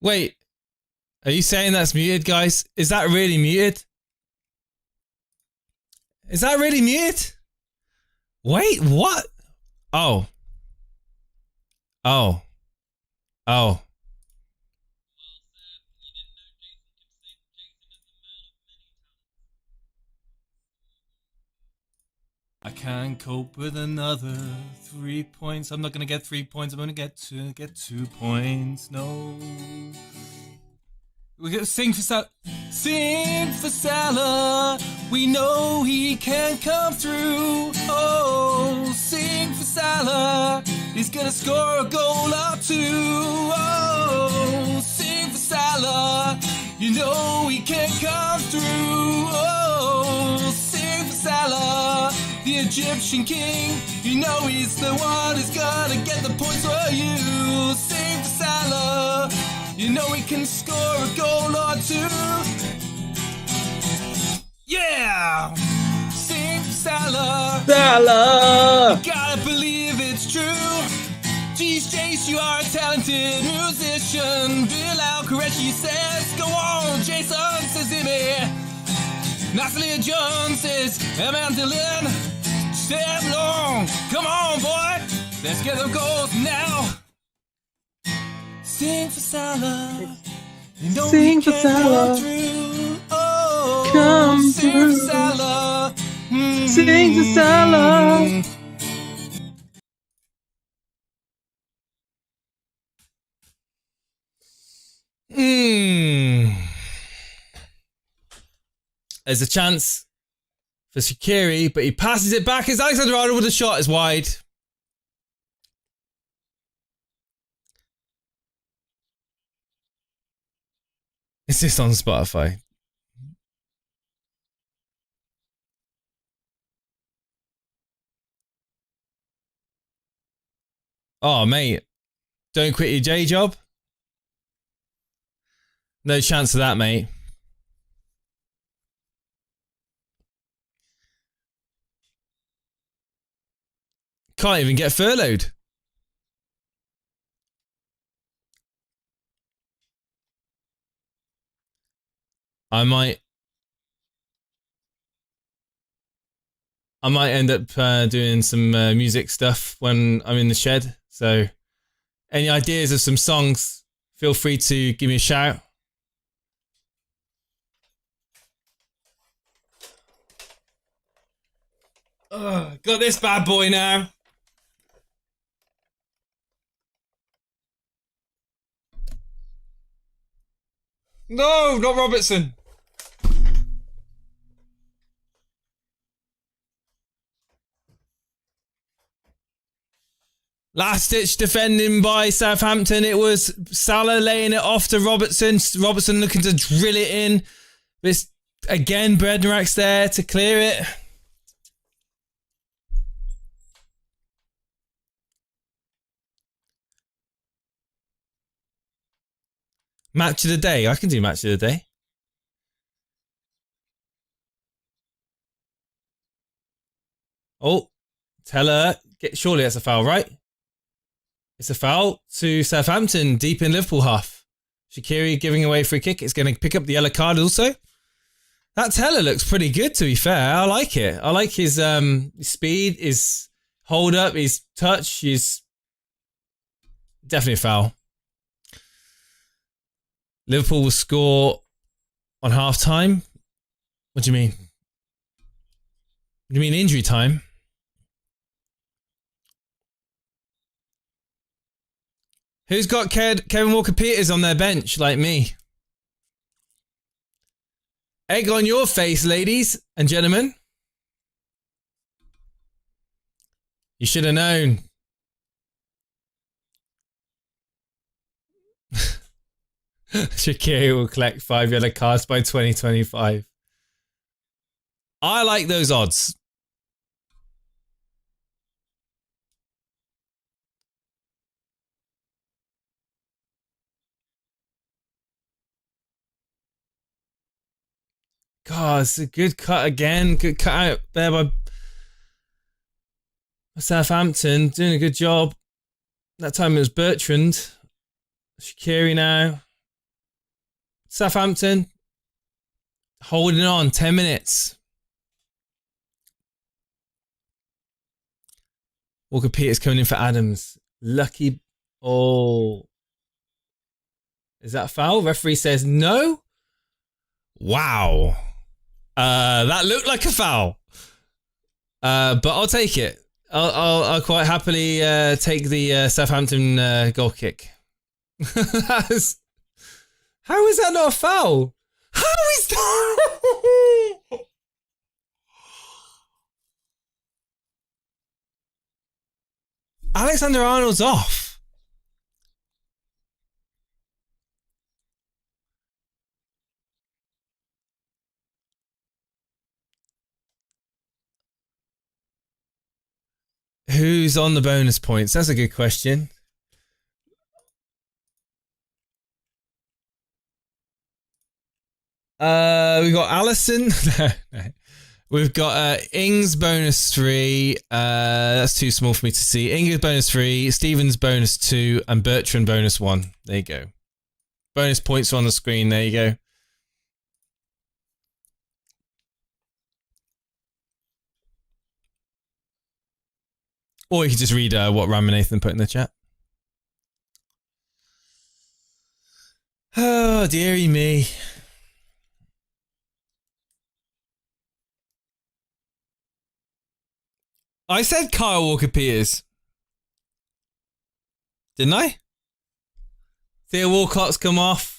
Wait, are you saying that's muted, guys? Is that really muted? Is that really muted? Wait, what? Oh. Oh. Oh. I can't cope with another 3 points. I'm not gonna get 3 points. I'm gonna get 2 points. No. We're gonna sing for Salah. Sing for Salah. We know he can come through. Oh, sing for Salah. He's gonna score a goal or 2. Oh, sing for Salah. You know he can come through. Oh, sing for Salah. The Egyptian king, you know he's the one who's gonna get the points for you. Sing for Salah, you know he can score a goal or 2. Yeah! Sing for Salah. Salah! You gotta believe it's true. Geez, Jace, you are a talented musician. Bill Alcaretti says, go on, Jason says Jimmy. Natalie Jones says, Amanda Lynn. Step long, come on, boy. Let's get them goals now. Sing for Salah. You know Sing for Salah. Oh, Come sing through. for Salah. Sing for Salah. There's a chance for Shaqiri, but he passes it back as Alexander-Arnold with a shot is wide. Is this on Spotify? Oh, mate. Don't quit your day job. No chance of that, mate. Can't even get furloughed. I might end up doing some music stuff when I'm in the shed. So, any ideas of some songs, feel free to give me a shout. Got this bad boy now. No, not Robertson. Last ditch defending by Southampton. It was Salah laying it off to Robertson. Robertson looking to drill it in. This again, Bednarak's there to clear it. Match of the day. I can do match of the day. Oh, Teller Surely that's a foul, right? It's a foul to Southampton, deep in Liverpool half. Shaqiri giving away a free kick. It's going to pick up the yellow card also. That teller looks pretty good, to be fair. I like it. I like his speed, his hold up, his touch. He's definitely a foul. Liverpool will score on half time. What do you mean? What do you mean injury time? Who's got Kevin Walker-Peters on their bench like me? Egg on your face, ladies and gentlemen. You should have known. Shaqiri will collect 5 yellow cards by 2025. I like those odds. God, it's a good cut again. Good cut out there by Southampton. Doing a good job. That time it was Bertrand. Shaqiri now. Southampton holding on. 10 minutes. Walker-Peters coming in for Adams. Lucky. Oh. Is that a foul? Referee says no. Wow. That looked like a foul. But I'll take it. I'll quite happily take the Southampton goal kick. How is that not a foul? How is that? Alexander-Arnold's off. Who's on the bonus points? That's a good question. We've got Allison. We've got Ings bonus 3. That's too small for me to see. Ings bonus 3, Stevens bonus 2, and Bertrand bonus 1. There you go. Bonus points are on the screen. There you go. Or you could just read what Ramanathan put in the chat. Oh, dearie me. I said Kyle Walker-Peters. Didn't I? Theo Walcott's come off.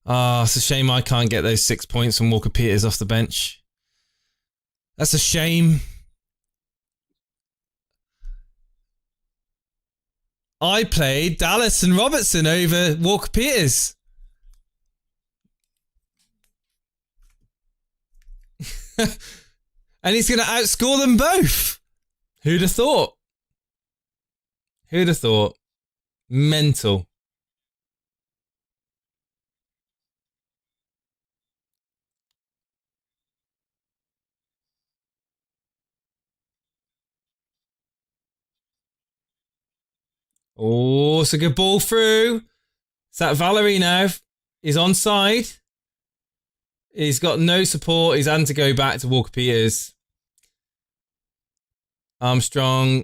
It's a shame I can't get those 6 points from Walker-Peters off the bench. That's a shame. I played Dallas and Robertson over Walker-Peters. And he's going to outscore them both. Who'd have thought? Who'd have thought? Mental. Oh, it's a good ball through. Is that Valerie now? He's onside. He's got no support. He's had to go back to Walker-Peters. Armstrong.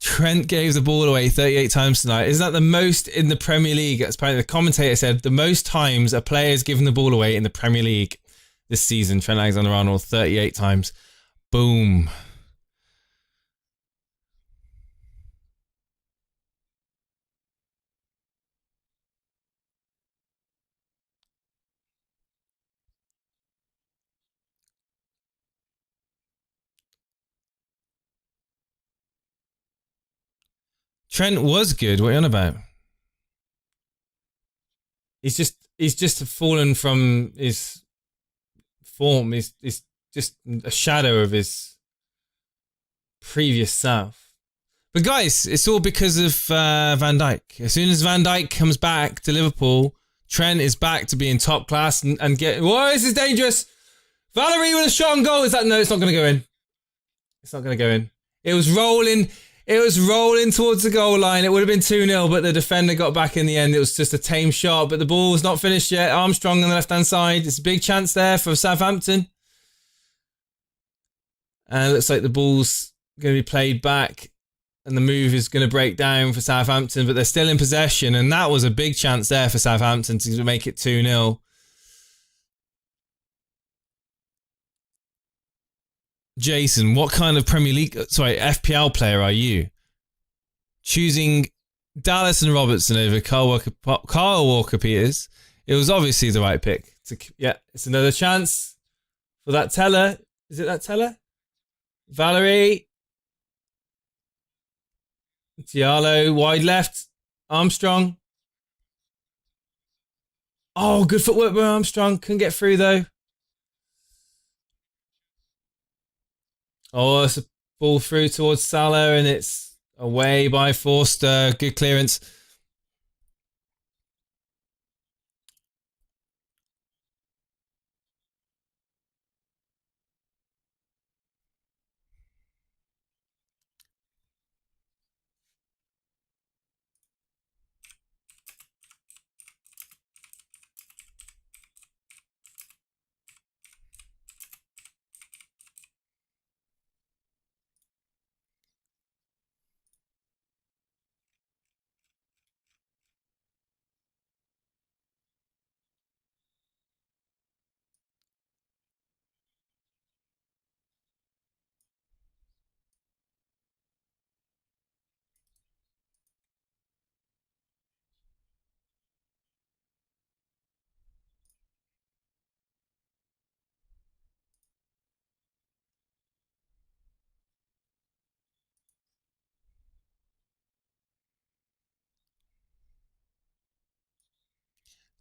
Trent gave the ball away 38 times tonight. Isn't that the most in the Premier League? As apparently the commentator said, the most times a player has given the ball away in the Premier League this season. Trent Alexander-Arnold, 38 times. Boom. Trent was good. What are you on about? He's just fallen from his form. He's just a shadow of his previous self. But guys, it's all because of Van Dijk. As soon as Van Dijk comes back to Liverpool, Trent is back to being top class and get... Whoa, this is dangerous. Valerie with a shot on goal. Is that... No, it's not going to go in. It's not going to go in. It was rolling. It was rolling towards the goal line. It would have been 2-0, but the defender got back in the end. It was just a tame shot, but the ball was not finished yet. Armstrong on the left-hand side. It's a big chance there for Southampton. And it looks like the ball's going to be played back. And the move is going to break down for Southampton, but they're still in possession. And that was a big chance there for Southampton to make it 2-0. Jason, what kind of FPL player are you? Choosing Dallas and Robertson over Kyle Walker-Peters. It was obviously the right pick. Yeah, it's another chance for that teller. Is it that teller? Valerie. Diallo, wide left. Armstrong. Oh, good footwork by Armstrong. Couldn't get through though. Oh, it's a ball through towards Salah and it's away by Forster. Good clearance.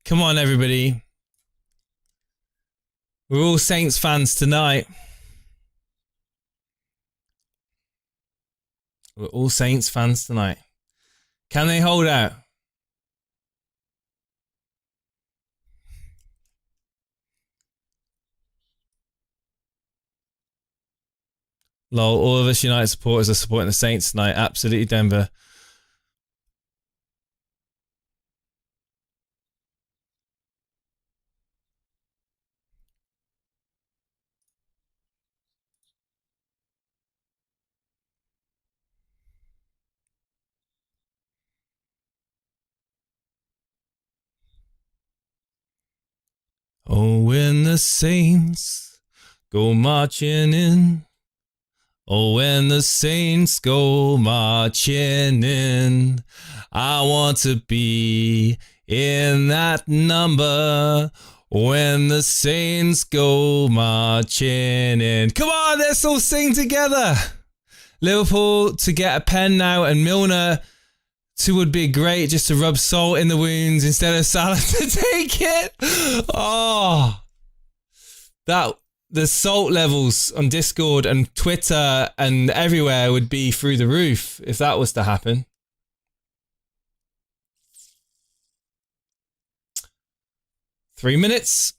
Come on, everybody. We're all Saints fans tonight. We're all Saints fans tonight. Can they hold out? Lol, all of us United supporters are supporting the Saints tonight. Absolutely, Denver. Oh, when the Saints go marching in. Oh, when the Saints go marching in. I want to be in that number. When the Saints go marching in. Come on, let's all sing together. Liverpool to get a pen now, and Milner would be great just to rub salt in the wounds instead of Salah to take it. Oh, the salt levels on Discord and Twitter and everywhere would be through the roof if that was to happen. Three minutes.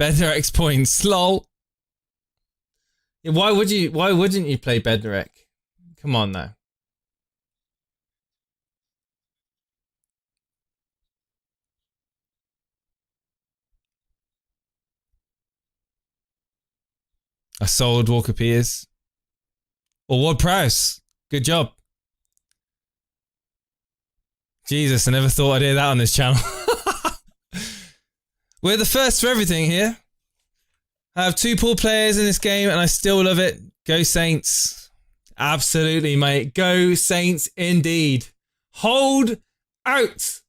Bednarek's points. Lol. Why wouldn't you play Bednarek? Come on now. I sold Walker-Peters. Or Ward-Prowse. Good job. Jesus, I never thought I'd hear that on this channel. We're the first for everything here. I have 2 poor players in this game and I still love it. Go Saints. Absolutely, mate. Go Saints indeed. Hold out.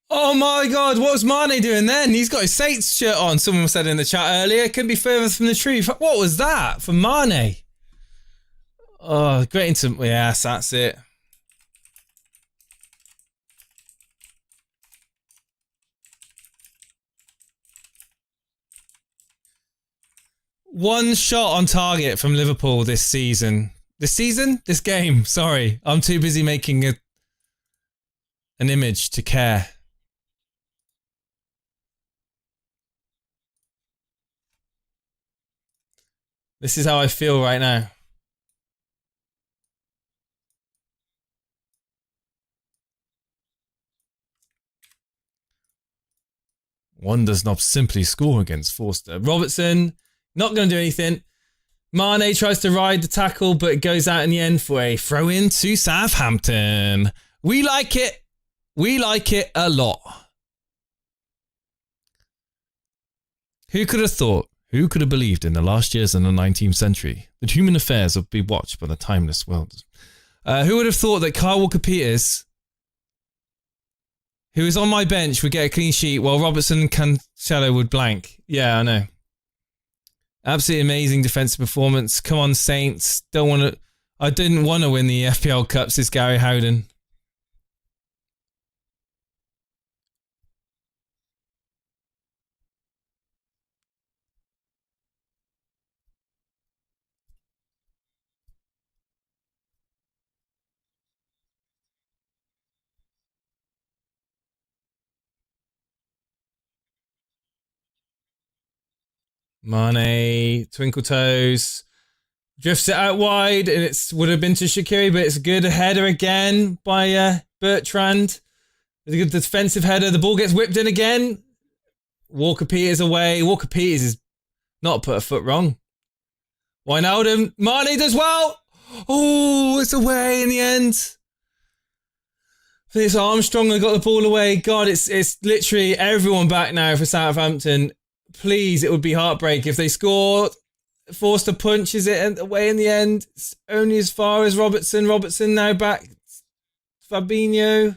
Oh my God, what was Mane doing then? He's got his Saints shirt on. Someone said in the chat earlier. Couldn't be further from the truth. What was that from Mane? Oh, great into... Yes, that's it. One shot on target from Liverpool this season. This season? This game. Sorry. I'm too busy making an image to care. This is how I feel right now. One does not simply score against Forster. Robertson, not going to do anything. Mane tries to ride the tackle, but it goes out in the end for a throw-in to Southampton. We like it. We like it a lot. Who could have thought, who could have believed in the last years in the 19th century that human affairs would be watched by the timeless world? Who would have thought that Kyle Walker-Peters, who is on my bench, would get a clean sheet while Robertson and Cancelo would blank? Yeah, I know. Absolutely amazing defensive performance. Come on, Saints. I didn't want to win the FPL Cups, this Gary Howden. Mane, twinkle toes, drifts it out wide, and it would have been to Shaqiri, but it's a good header again by Bertrand. It's a good defensive header. The ball gets whipped in again. Walker-Peters away. Walker-Peters is not put a foot wrong. Wijnaldum, Mane does well. Oh, it's away in the end. It's Armstrong that got the ball away. God, it's literally everyone back now for Southampton. Please, it would be heartbreak if they scored. Forster punches it away in the end. It's only as far as Robertson. Robertson now back. Fabinho.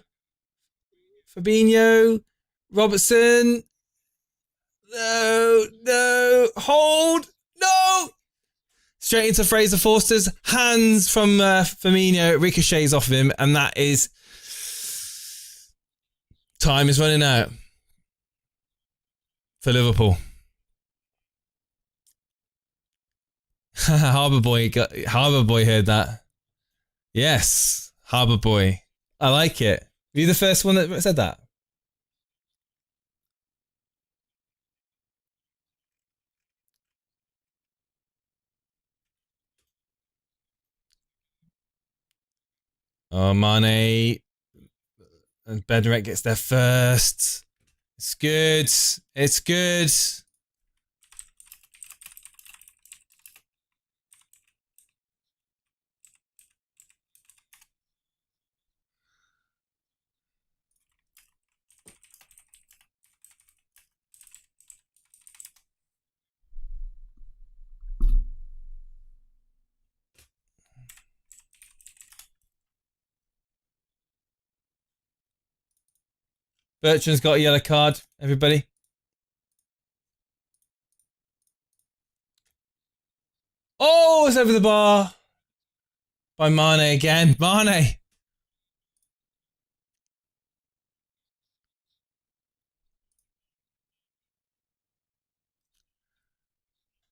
Robertson. No. Hold. No. Straight into Fraser Forster's hands from Firmino. It ricochets off of him, and that is... Time is running out for Liverpool. Harbour Boy heard that. Yes, Harbour Boy. I like it. Were you the first one that said that? Oh, Mane. And Bedrek gets there first. It's good. It's good. Bertrand's got a yellow card, everybody. Oh, it's over the bar. By Mane again. Mane.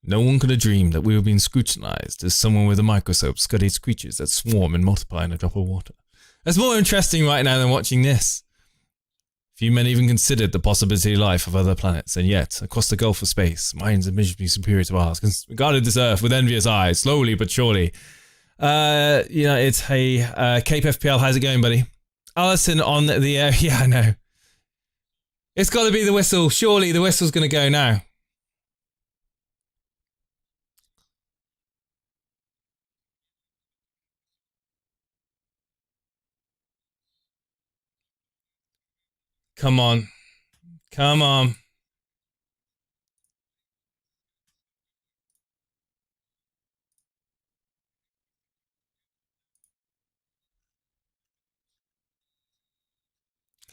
No one could have dreamed that we were being scrutinized as someone with a microscope studies creatures that swarm and multiply in a drop of water. That's more interesting right now than watching this. Few men even considered the possibility of life of other planets, and yet, across the gulf of space, minds immeasurably superior to ours regarded this Earth with envious eyes, slowly but surely. It's Cape FPL. How's it going, buddy? Allison on the yeah, I know. It's got to be the whistle. Surely the whistle's going to go now. Come on. Come on.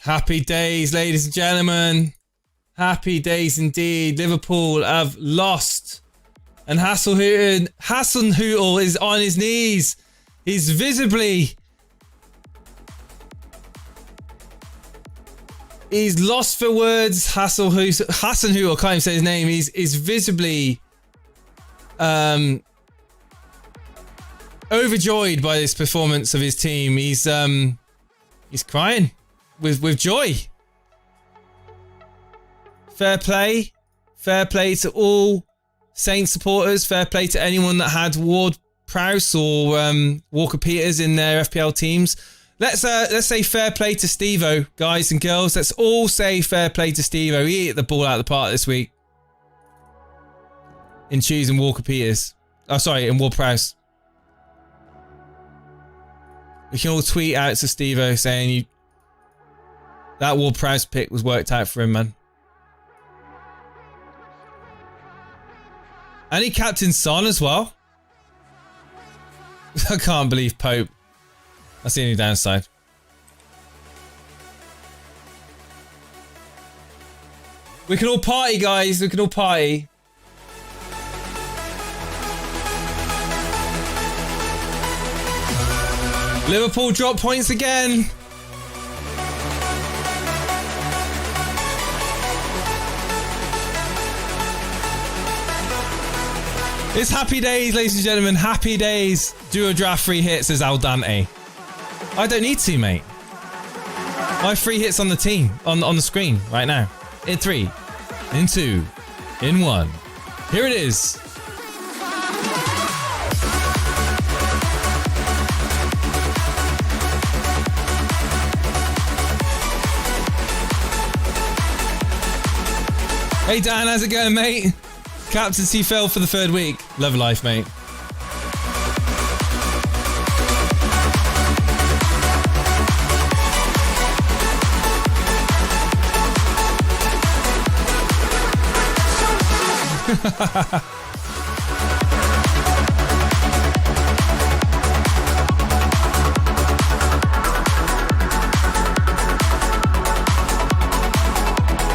Happy days, ladies and gentlemen. Happy days indeed. Liverpool have lost. And Hasenhüttl is on his knees. He's visibly... He's lost for words. Hasenhüttl, I can't even say his name. He's visibly overjoyed by this performance of his team. He's crying with joy. Fair play to all Saints supporters. Fair play to anyone that had Ward-Prowse or Walker-Peters in their FPL teams. Let's say fair play to Steve-O, guys and girls. Let's all say fair play to Steve-O. He hit the ball out of the park this week in choosing Walker-Peters. Oh, sorry, in Ward-Prowse. We can all tweet out to Steve-O saying that Ward-Prowse pick was worked out for him, man. And he captained Son as well. I can't believe Pope. That's the only downside. We can all party, guys. We can all party. Liverpool drop points again. It's happy days, ladies and gentlemen. Happy days. Duo draft 3 hits as Al Dante. I don't need to, mate. I have 3 hits on the team, on the screen right now. In 3, in 2, in 1. Here it is. Hey Dan, how's it going, mate? Captaincy fell for the 3rd week. Love life, mate.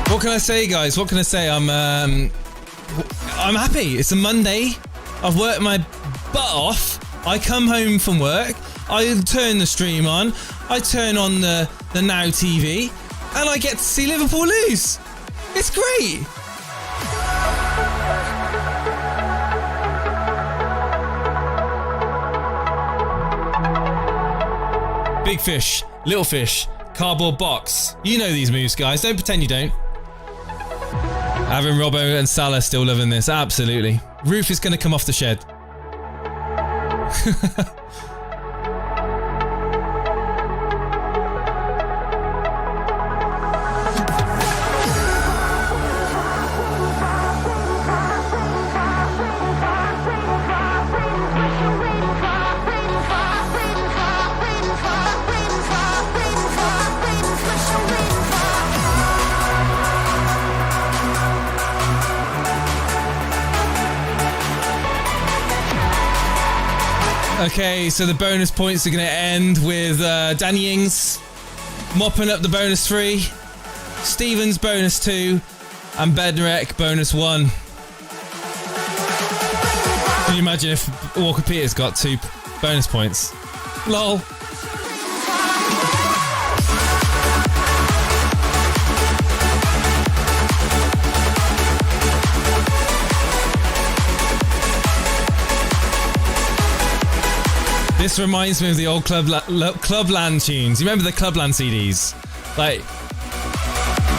What can I say, guys? What can I say? I'm happy. It's a Monday. I've worked my butt off. I come home from work. I turn the stream on. I turn on the Now TV, and I get to see Liverpool lose. It's great. Big fish, little fish, cardboard box. You know these moves, guys. Don't pretend you don't. Having Robbo and Salah still loving this. Absolutely. Roof is going to come off the shed. Okay, so the bonus points are going to end with Danny Ings mopping up the bonus 3, Stevens bonus 2, and Bednarek bonus 1. Can you imagine if Walker-Peters got 2 bonus points? Lol. This reminds me of the old Clubland tunes. You remember the Clubland CDs? Like,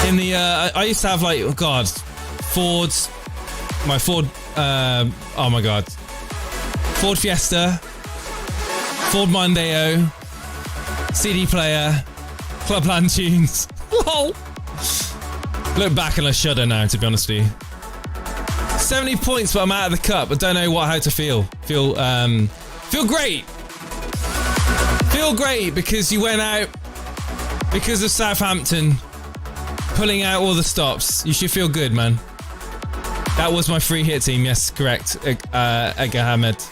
in the, I used to have like, oh god, Ford Fiesta, Ford Mondeo, CD player, Clubland tunes. Lol. Look back and I shudder now, to be honest with you. 70 points, but I'm out of the cup. I don't know how to feel. Feel great. Feel great because you went out because of Southampton pulling out all the stops. You should feel good, man. That was my free hit team. Yes, correct. Edgar Ahmed.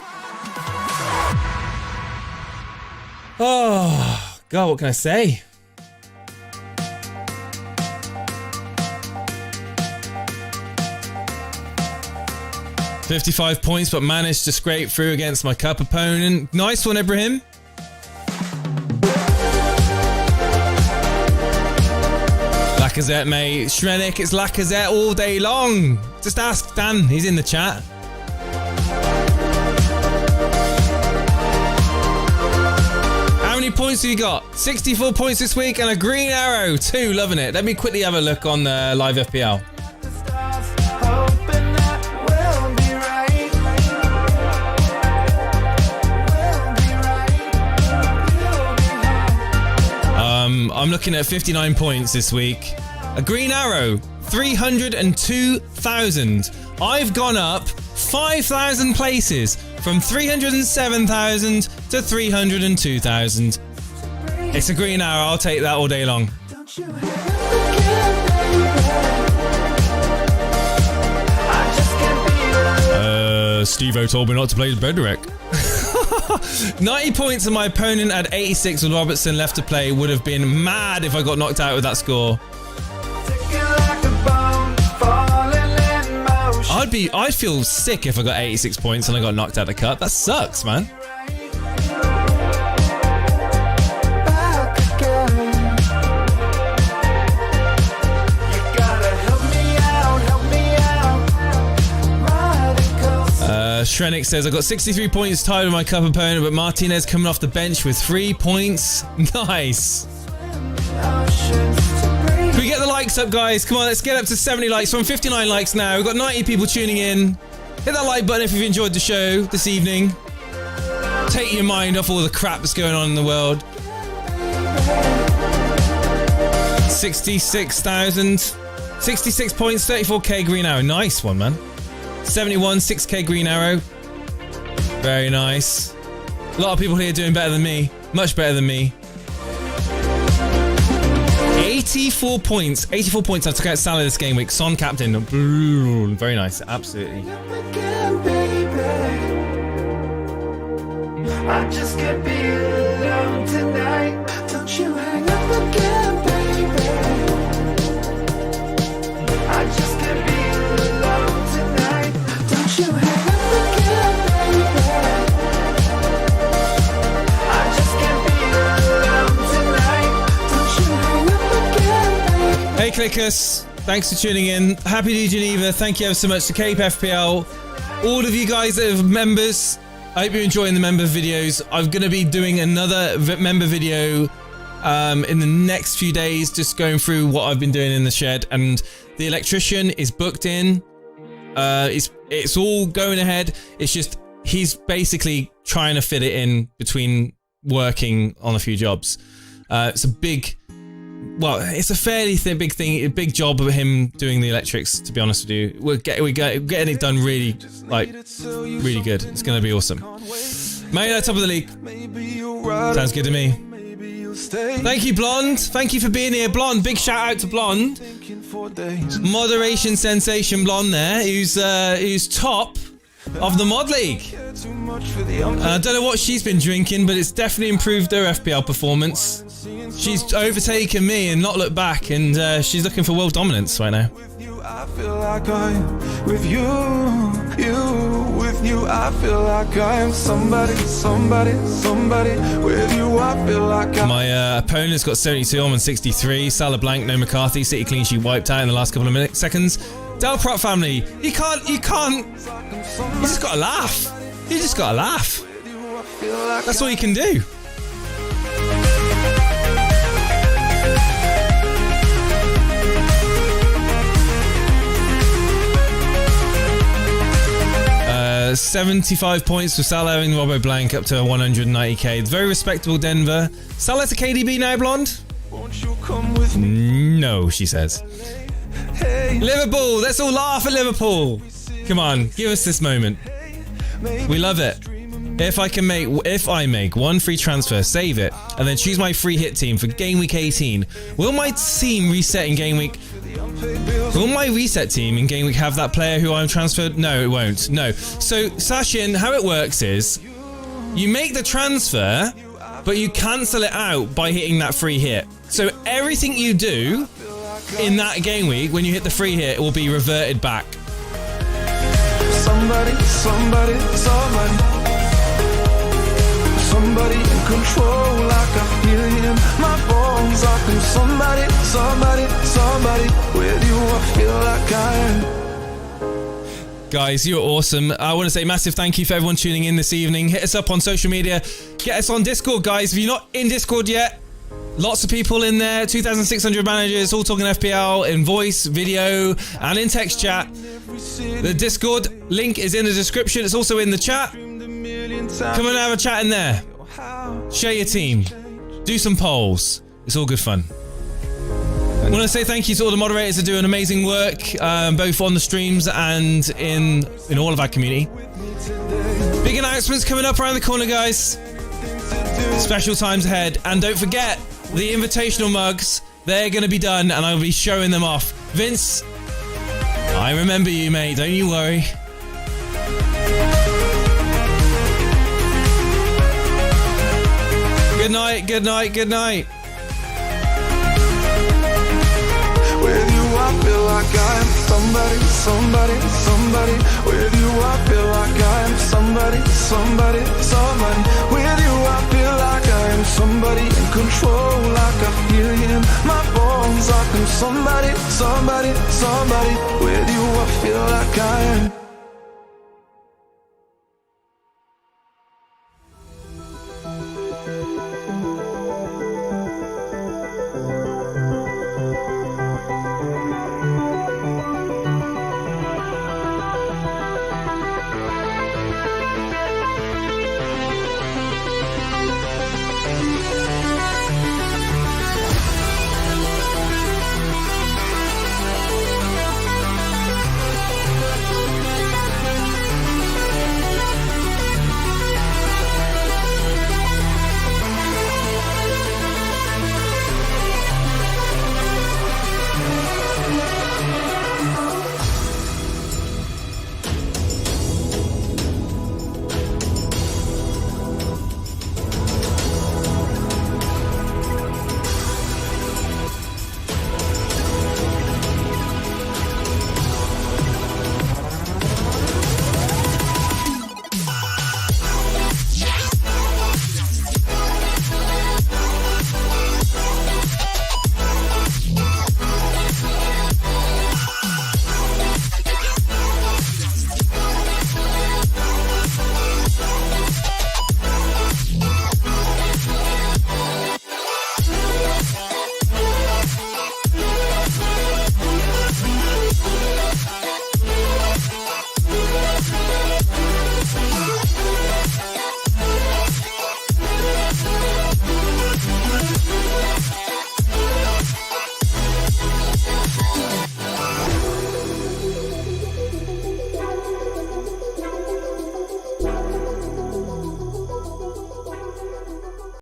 Oh, God, what can I say? 55 points, but managed to scrape through against my cup opponent. Nice one, Ibrahim. Lacazette, mate. Shrenik, it's Lacazette all day long. Just ask Dan. He's in the chat. How many points have you got? 64 points this week and a green arrow. 2, loving it. Let me quickly have a look on Live FPL. I'm looking at 59 points this week. A green arrow, 302,000. I've gone up 5,000 places from 307,000 to 302,000. It's a green arrow. I'll take that all day long. Steve-O told me not to play the Bedrick. 90 points and my opponent had 86 with Robertson left to play. Would have been mad if I got knocked out with that score. I'd feel sick if I got 86 points and I got knocked out of the cup. That sucks, man. Shrenik says, I got 63 points tied with my cup opponent, but Martinez coming off the bench with 3 points. Nice. Can we get the likes up, guys? Come on, let's get up to 70 likes. We're on 59 likes now. We've got 90 people tuning in. Hit that like button if you've enjoyed the show this evening. Take your mind off all the crap that's going on in the world. 66,000. 66 points, 34k green arrow. Nice one, man. 71, 6k green arrow. Very nice. A lot of people here doing better than me. Much better than me. 84 points. 84 points. I took out Salah this game week. Son captain. Very nice. Absolutely. I just can't be alone tonight. Don't you hang up again, baby. I just can't be alone tonight. Don't you hang up again, baby. I just can't be alone tonight. Don't you hang up again, baby. Hey clickers, thanks for tuning in. Happy New Geneva. Thank you ever so much to Cape FPL. All of you guys that are members, I hope you're enjoying the member videos. I'm going to be doing another member video in the next few days, just going through what I've been doing in the shed. And the electrician is booked in. It's all going ahead. It's just he's basically trying to fit it in between working on a few jobs. It's a big, well, it's a fairly big thing, a big job of him doing the electrics. To be honest with you, we're getting it done really, like, really good. It's going to be awesome. Man, top of the league. Sounds good to me. Thank you, Blonde. Thank you for being here, Blonde. Big shout out to Blonde. Moderation sensation Blonde there, who's top of the mod league. I don't know what she's been drinking, but it's definitely improved her FPL performance. She's overtaken me and not looked back, and she's looking for world dominance right now. I feel like I'm with you, with you. I feel like I'm somebody. With you, I feel like I'm. My opponent's got 72. I'm on 63. Salah blank, no McCarthy. City clean sheet wiped out in the last couple of seconds. Delprop family, you can't. You just gotta laugh. You just gotta laugh. That's all you can do. Uh, 75 points for Salah and Robbo Blank up to 190k. Very respectable Denver. Salah to KDB now, Blonde? No, she says. Liverpool, let's all laugh at Liverpool. Come on, give us this moment. We love it. If I make one free transfer, save it, and then choose my free hit team for game week 18, will my team reset in game week? Will my reset team in game week have that player who I'm transferred? No, it won't. No. So, Sashin, how it works is you make the transfer, but you cancel it out by hitting that free hit. So everything you do in that game week, when you hit the free hit, it will be reverted back. somebody, somebody, somebody. Somebody in control, like I feel it in my bones. I can somebody, somebody, somebody. With you I feel like I am. Guys, you're awesome. I want to say massive thank you for everyone tuning in this evening. Hit us up on social media. Get us on Discord, guys. If you're not in Discord yet, lots of people in there. 2,600 managers, all talking FPL in voice, video, and in text chat. The Discord link is in the description. It's also in the chat. Come and have a chat in there. Share your team. Do some polls. It's all good fun. I want to say thank you to all the moderators who do an amazing work, both on the streams and in all of our community. Big announcements coming up around the corner, guys. Special times ahead. And don't forget, the invitational mugs, they're going to be done and I'll be showing them off. Vince, I remember you, mate. Don't you worry. Good night, good night, good night. With you I feel like I am somebody, somebody, somebody. With you I feel like I am somebody, somebody, somebody. With you I feel like I am somebody in control, like I feel it in my bones. I am somebody, somebody, somebody. With you I feel like I am.